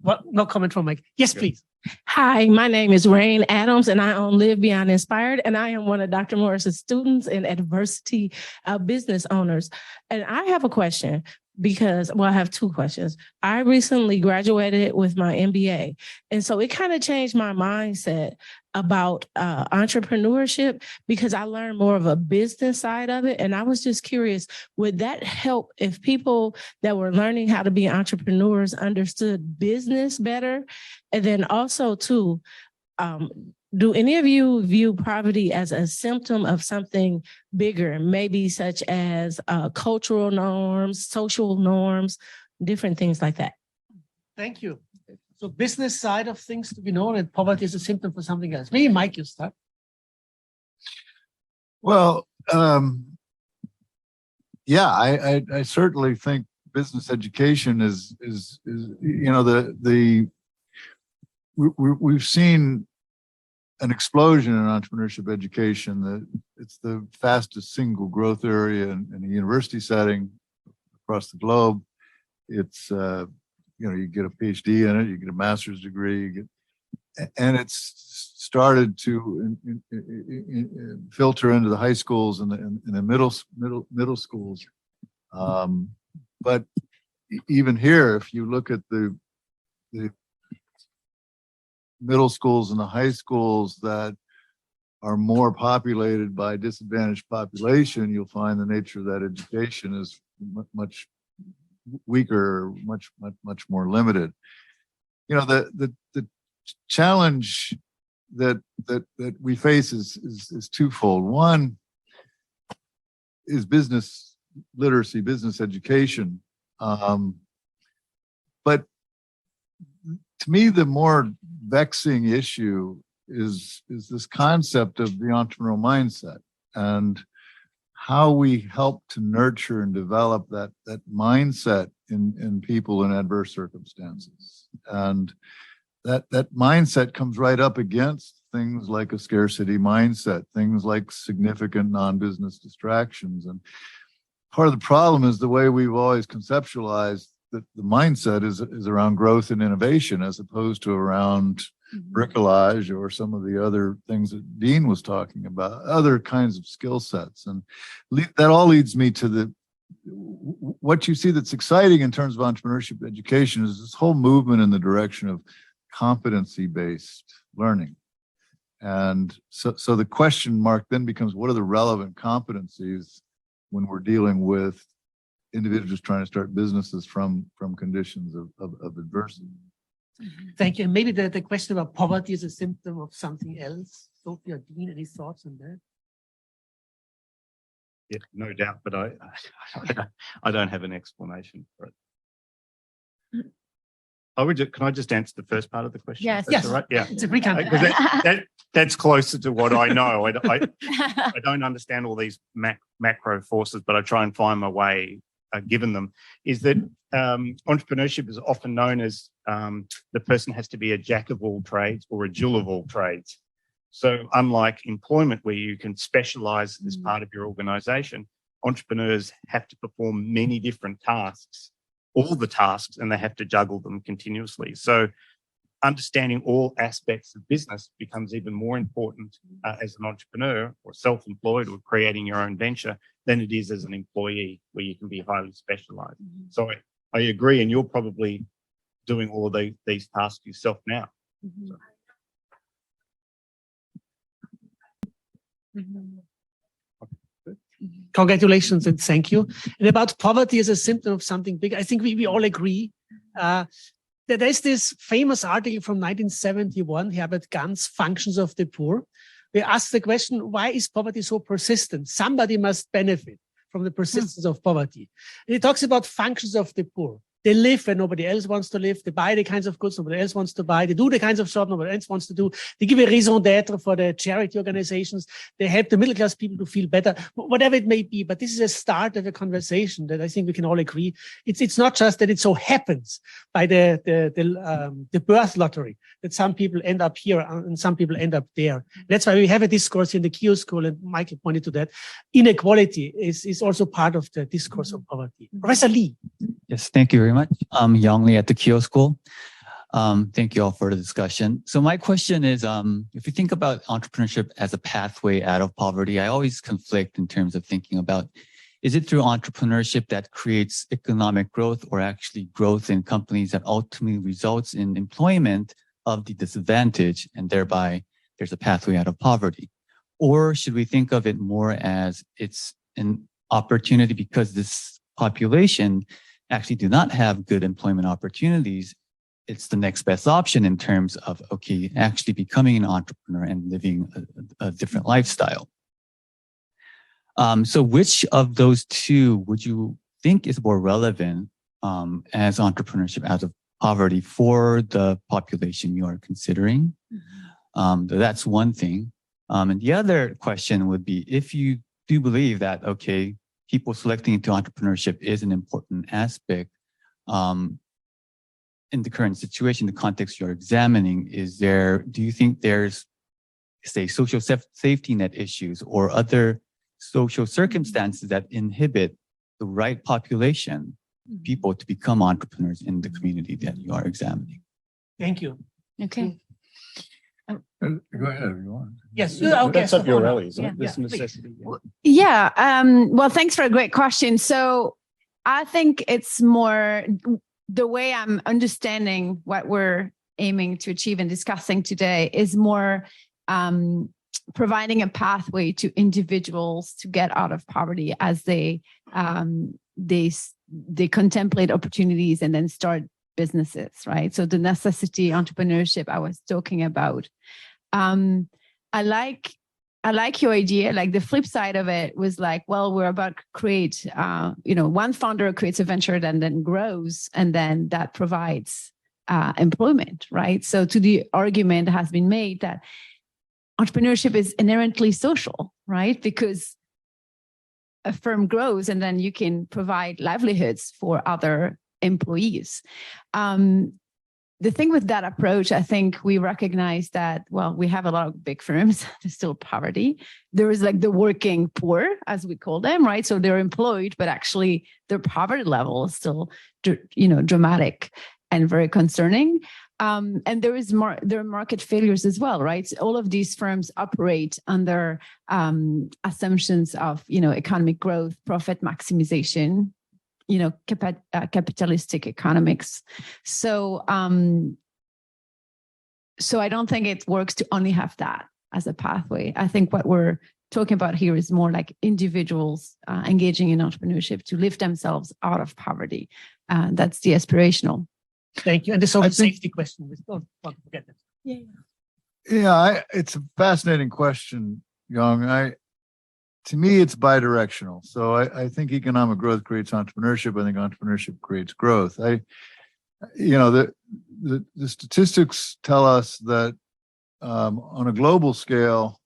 What? No comment from Mike. Yes, please. Hi, my name is Rain Adams, and I own Live Beyond Inspired, and I am one of Dr. Morris's students and adversity business owners. And I have a question because, I have two questions. I recently graduated with my MBA, and so it kind of changed my mindset about entrepreneurship because I learned more of a business side of it. And I was just curious, would that help if people that were learning how to be entrepreneurs understood business better? And then also too, do any of you view poverty as a symptom of something bigger, maybe such as cultural norms, social norms, different things like that? Thank you. So business side of things to be known, and poverty is a symptom for something else. Maybe Mike, you start. Well, yeah, I certainly think business education is we've seen an explosion in entrepreneurship education. That it's the fastest single growth area in a university setting across the globe. It's you get a PhD in it, you get a master's degree, and it's started to filter into the high schools and the middle schools. But even here, if you look at the middle schools and the high schools that are more populated by disadvantaged population, you'll find the nature of that education is much weaker, much more limited. The challenge that we face is twofold. One is business literacy, business education. But to me, the more vexing issue is this concept of the entrepreneurial mindset and how we help to nurture and develop that mindset in people in adverse circumstances. And that mindset comes right up against things like a scarcity mindset, things like significant non-business distractions. And part of the problem is the way we've always conceptualized the mindset is around growth and innovation as opposed to around bricolage or some of the other things that Dean was talking about, other kinds of skill sets. And that all leads me to what you see that's exciting in terms of entrepreneurship education is this whole movement in the direction of competency-based learning. And so the question mark then becomes, what are the relevant competencies when we're dealing with individuals trying to start businesses from conditions of adversity? Thank you. And maybe the question about poverty is a symptom of something else. Sophie or Dean, any thoughts on that? Yeah, no doubt, but I don't have an explanation for it. Can I just answer the first part of the question? Yes. That's all right? Yeah. It's a recount. Because that's closer to what I know. I don't understand all these macro forces, but I try and find my way given them, is that entrepreneurship is often known as the person has to be a jack of all trades or a Jill of all trades. So unlike employment where you can specialize as part of your organization, entrepreneurs have to perform many different tasks, all the tasks, and they have to juggle them continuously. So understanding all aspects of business becomes even more important as an entrepreneur or self-employed or creating your own venture than it is as an employee where you can be highly specialized. So I agree, and you're probably doing all of these tasks yourself now. So. Congratulations and thank you. And about poverty as a symptom of something big, I think we all agree that there's this famous article from 1971, Herbert Gunn's Functions of the Poor. We asked the question, why is poverty so persistent? Somebody must benefit from the persistence of poverty. And he talks about functions of the poor. They live when nobody else wants to live. They buy the kinds of goods nobody else wants to buy. They do the kinds of job nobody else wants to do. They give a raison d'etre for the charity organizations. They help the middle class people to feel better, whatever it may be. But this is a start of a conversation that I think we can all agree. It's not just that it so happens by the birth lottery that some people end up here and some people end up there. That's why we have a discourse in the Keough School, and Michael pointed to that. Inequality is also part of the discourse of poverty. Professor Lee. Yes, thank you very much. I'm Yang Lee at the Keough School. Thank you all for the discussion. So my question is, if you think about entrepreneurship as a pathway out of poverty, I always conflict in terms of thinking about, is it through entrepreneurship that creates economic growth or actually growth in companies that ultimately results in employment of the disadvantaged and thereby there's a pathway out of poverty? Or should we think of it more as it's an opportunity because this population actually do not have good employment opportunities? It's the next best option in terms of, okay, actually becoming an entrepreneur and living a different lifestyle. So which of those two would you think is more relevant as entrepreneurship out of poverty for the population you are considering? That's one thing. And the other question would be, if you do believe that, okay, people selecting into entrepreneurship is an important aspect in the current situation, the context you're examining, do you think there's, say, social safety net issues or other social circumstances that inhibit the right population, people, to become entrepreneurs in the community that you are examining? Thank you. Okay. Go ahead if you want. Yes. That's up your alley, isn't Yeah, it? This yeah, necessity. Yeah. Well, thanks for a great question. So I think it's more the way I'm understanding what we're aiming to achieve and discussing today is more providing a pathway to individuals to get out of poverty as they contemplate opportunities and then start businesses, right? So the necessity entrepreneurship I was talking about. I like your idea. Like the flip side of it was like, well, we're about to create, one founder creates a venture that then grows, and then that provides employment, right? So to the argument has been made that entrepreneurship is inherently social, right? Because a firm grows and then you can provide livelihoods for other employees. the thing with that approach, I think we recognize that, well, we have a lot of big firms, there's still poverty. There is like the working poor, as we call them, right? So they're employed, but actually their poverty level is still, dramatic and very concerning. And there are market failures as well, right? So all of these firms operate under assumptions of, economic growth, profit maximization, capitalistic economics. So I don't think it works to only have that as a pathway. I think what we're talking about here is more like individuals engaging in entrepreneurship to lift themselves out of poverty. That's the aspirational. Thank you. And this is a safety question. We don't want to forget that. Yeah, it's a fascinating question, Young. To me, it's bidirectional. So I think economic growth creates entrepreneurship. I think entrepreneurship creates growth. The statistics tell us that on a global scale,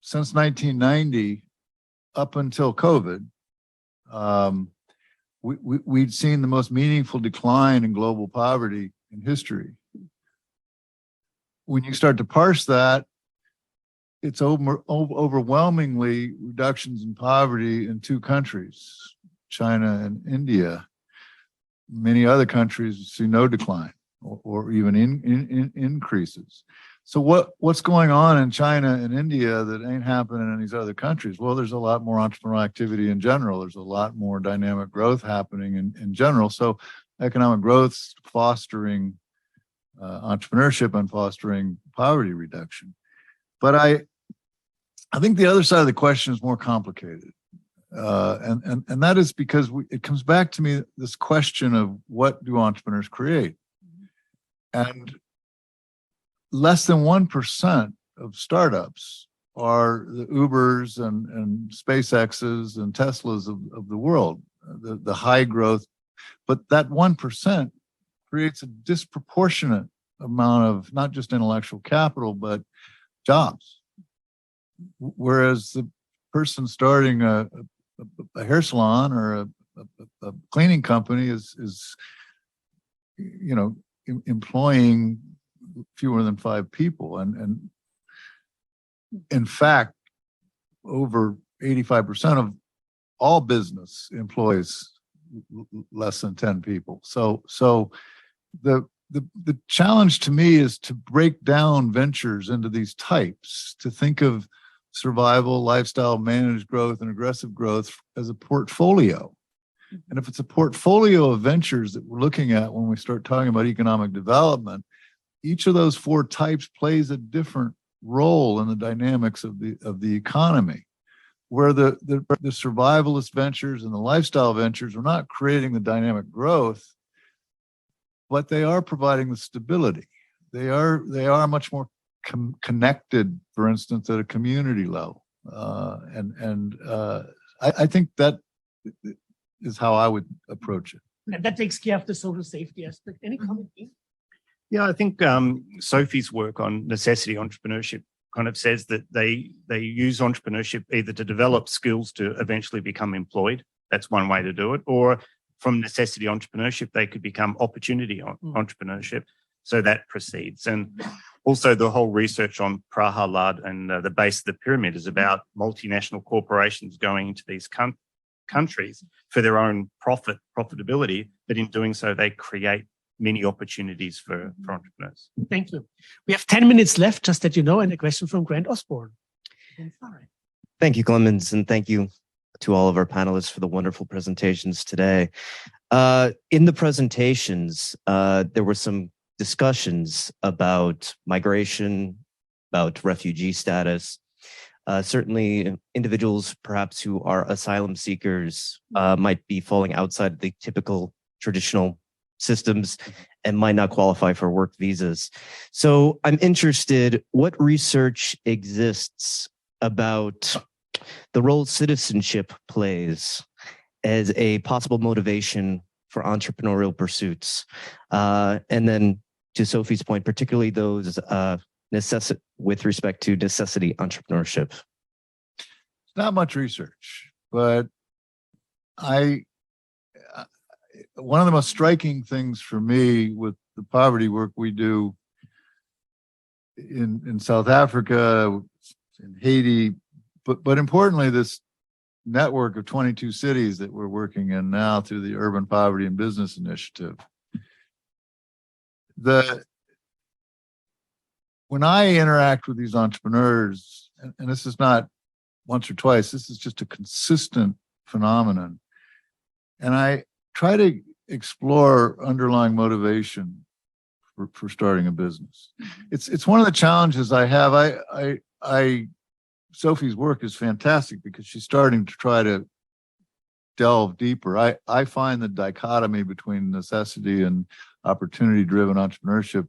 since 1990 up until COVID, we'd seen the most meaningful decline in global poverty in history. When you start to parse that, it's overwhelmingly reductions in poverty in two countries, China and India. Many other countries see no decline or even increases. So what's going on in China and India that ain't happening in these other countries? Well, there's a lot more entrepreneurial activity in general. There's a lot more dynamic growth happening in general. So economic growth fostering entrepreneurship and fostering poverty reduction. But I think the other side of the question is more complicated. And that is because it comes back to me, this question of what do entrepreneurs create? And less than 1% of startups are the Ubers and SpaceX's and Teslas of the world, the high growth. But that 1% creates a disproportionate amount of not just intellectual capital, but jobs. Whereas the person starting a hair salon or a cleaning company is employing fewer than 5 people. And in fact, over 85% of all business employs less than 10 people. So the challenge to me is to break down ventures into these types, to think of survival, lifestyle, managed growth, and aggressive growth as a portfolio. And if it's a portfolio of ventures that we're looking at when we start talking about economic development, each of those 4 types plays a different role in the dynamics of the economy. Where the survivalist ventures and the lifestyle ventures are not creating the dynamic growth, but they are providing the stability. They are much more connected, for instance, at a community level. I think that is how I would approach it. And that takes care of the social safety aspect. Any comment? Yeah, I think Sophie's work on necessity entrepreneurship kind of says that they use entrepreneurship either to develop skills to eventually become employed. That's one way to do it. Or from necessity entrepreneurship, they could become opportunity entrepreneurship. So that proceeds. And also the whole research on Prahalad and the base of the pyramid is about multinational corporations going into these countries for their own profitability. But in doing so, they create many opportunities for entrepreneurs. Thank you. We have 10 minutes left, just that you know, and a question from Grant Osborne. Thank you, Clemens, and thank you to all of our panelists for the wonderful presentations today. In the presentations, there were some discussions about migration, about refugee status. Certainly, individuals perhaps who are asylum seekers might be falling outside the typical traditional systems and might not qualify for work visas. So I'm interested, what research exists about the role citizenship plays as a possible motivation for entrepreneurial pursuits? And then to Sophie's point, particularly those with respect to necessity entrepreneurship. Not much research, but one of the most striking things for me with the poverty work we do in South Africa, in Haiti, but importantly, this network of 22 cities that we're working in now through the Urban Poverty and Business Initiative. When I interact with these entrepreneurs, and this is not once or twice, this is just a consistent phenomenon. And I try to explore underlying motivation for starting a business. It's one of the challenges I have. Sophie's work is fantastic because she's starting to try to delve deeper. I find the dichotomy between necessity and opportunity-driven entrepreneurship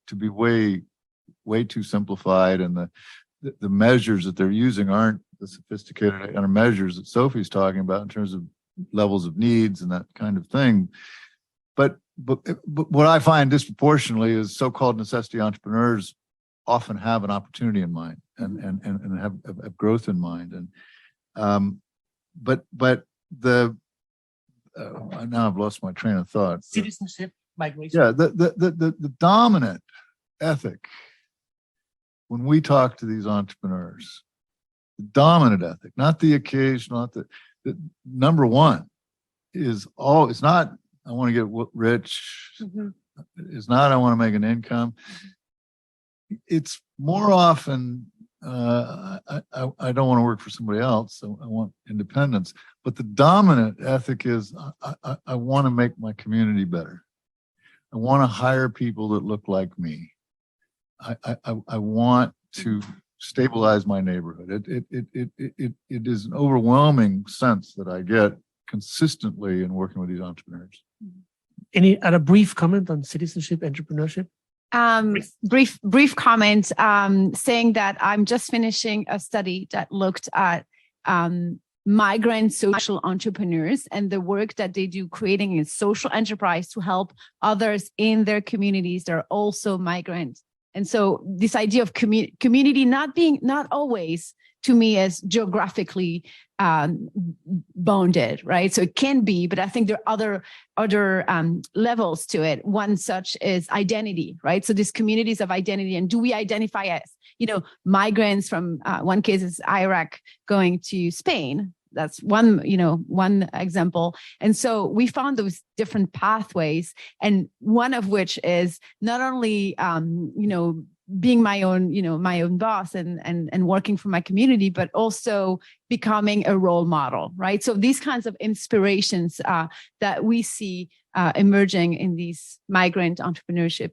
to be way too simplified, and the measures that they're using aren't the sophisticated measures that Sophie's talking about in terms of levels of needs and that kind of thing. But what I find disproportionately is so-called necessity entrepreneurs often have an opportunity in mind and have growth in mind. And but now I've lost my train of thought. Citizenship, migration. Yeah, the dominant ethic when we talk to these entrepreneurs, the dominant ethic, not the occasional, not the number one is it's not I want to get rich. Mm-hmm. It's not I want to make an income. It's more often I don't want to work for somebody else, so I want independence. But the dominant ethic is I want to make my community better. I want to hire people that look like me. I want to stabilize my neighborhood. It is an overwhelming sense that I get consistently in working with these entrepreneurs. Any other brief comment on citizenship, entrepreneurship? Brief comment saying that I'm just finishing a study that looked at migrant social entrepreneurs and the work that they do creating a social enterprise to help others in their communities that are also migrant. And so this idea of community not always to me as geographically bounded, right? So it can be, but I think there are other levels to it. One such is identity, right? So these communities of identity, and do we identify as, migrants from one case is Iraq going to Spain. That's one example. And so we found those different pathways, and one of which is not only, being my own boss and working for my community, but also becoming a role model, right? So these kinds of inspirations that we see emerging in these migrant entrepreneurship.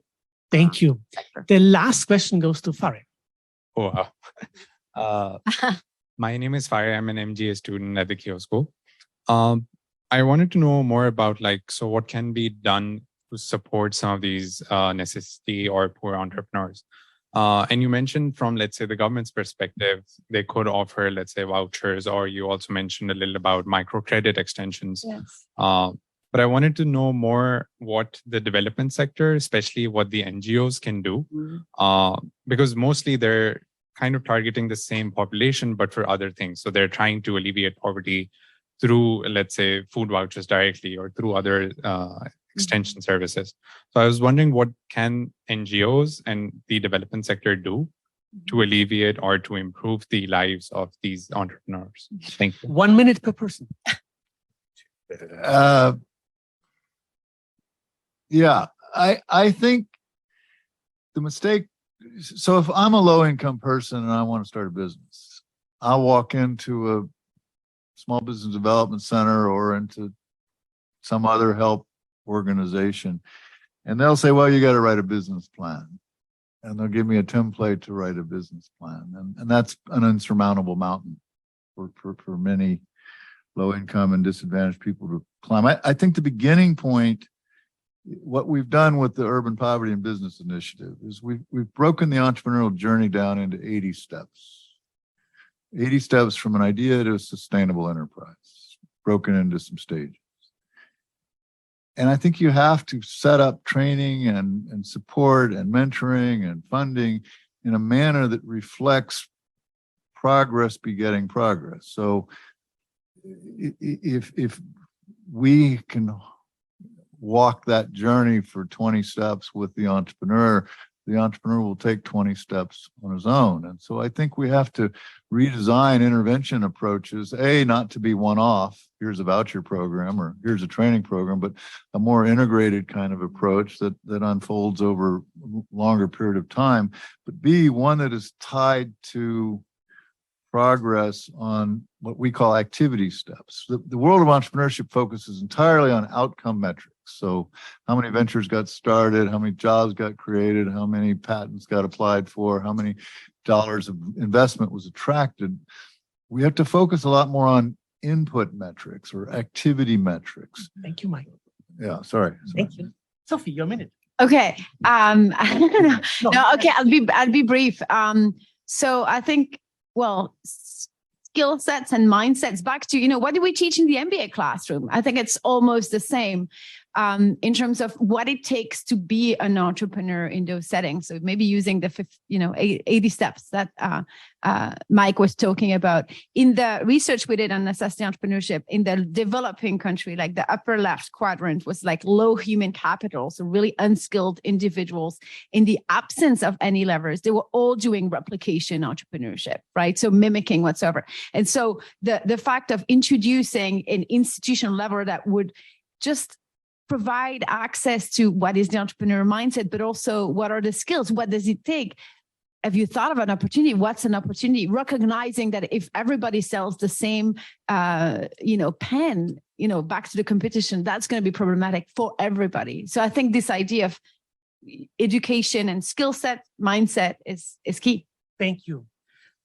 Thank you. Sector. The last question goes to Farid. Oh, wow. My name is Fire. I'm an MGA student at the Kyo School. I wanted to know more about so what can be done to support some of these necessity or poor entrepreneurs. And you mentioned from, let's say, the government's perspective, they could offer, let's say, vouchers, or you also mentioned a little about microcredit extensions. Yes. But I wanted to know more what the development sector, especially what the NGOs can do, because mostly they're kind of targeting the same population, but for other things. So they're trying to alleviate poverty through, let's say, food vouchers directly or through other extension services. So I was wondering, what can NGOs and the development sector do to alleviate or to improve the lives of these entrepreneurs? Thank you. 1 minute per person. Yeah, I think the mistake. So if I'm a low income person and I want to start a business, I'll walk into a small business development center or into some other help organization, and they'll say, well, you got to write a business plan. And they'll give me a template to write a business plan. And that's an insurmountable mountain for many low income and disadvantaged people to climb. I think the beginning point, what we've done with the Urban Poverty and Business Initiative is we've broken the entrepreneurial journey down into 80 steps. 80 steps from an idea to a sustainable enterprise, broken into some stages. And I think you have to set up training and support and mentoring and funding in a manner that reflects progress begetting progress. So if we can walk that journey for 20 steps with the entrepreneur will take 20 steps on his own. And so I think we have to redesign intervention approaches, not to be one-off, here's a voucher program or here's a training program, but a more integrated kind of approach that unfolds over a longer period of time, but B, one that is tied to progress on what we call activity steps. The world of entrepreneurship focuses entirely on outcome metrics. So how many ventures got started, how many jobs got created, how many patents got applied for, how many dollars of investment was attracted. We have to focus a lot more on input metrics or activity metrics. Thank you, Michael. Yeah, sorry. Thank you. Sophie, your minute. Okay. No, okay, I'll be brief. So I think, well, skill sets and mindsets, back to, what do we teach in the MBA classroom? I think it's almost the same in terms of what it takes to be an entrepreneur in those settings. So maybe using the 80 steps that Mike was talking about. In the research we did on assessing entrepreneurship in the developing country, like the upper left quadrant was like low human capital, so really unskilled individuals in the absence of any levers. They were all doing replication entrepreneurship, right? So mimicking whatsoever. And so the fact of introducing an institutional lever that would just provide access to what is the entrepreneur mindset, but also what are the skills? What does it take? Have you thought of an opportunity? What's an opportunity? Recognizing that if everybody sells the same, pen, back to the competition, that's going to be problematic for everybody. So I think this idea of education and skill set, mindset is key. Thank you.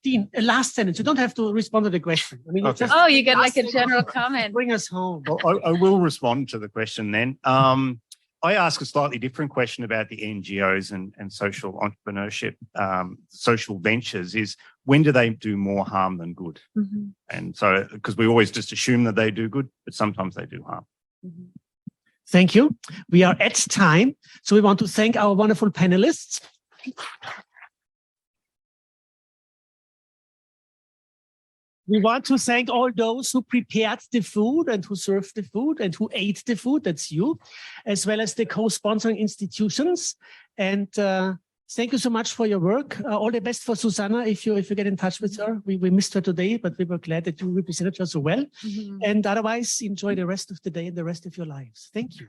Dean, a last sentence. You don't have to respond to the question. I mean, Okay. You get like a general comment. Bring us home. Well, I will respond to the question then. I ask a slightly different question about the NGOs and social entrepreneurship, social ventures is when do they do more harm than good? Mm-hmm. And so, because we always just assume that they do good, but sometimes they do harm. Mm-hmm. Thank you. We are at time. So we want to thank our wonderful panelists. We want to thank all those who prepared the food and who served the food and who ate the food, that's you, as well as the co-sponsoring institutions. And thank you so much for your work. All the best for Susanna if you get in touch with her. We missed her today, but we were glad that you represented her so well. Mm-hmm. And otherwise, enjoy the rest of the day and the rest of your lives. Thank you.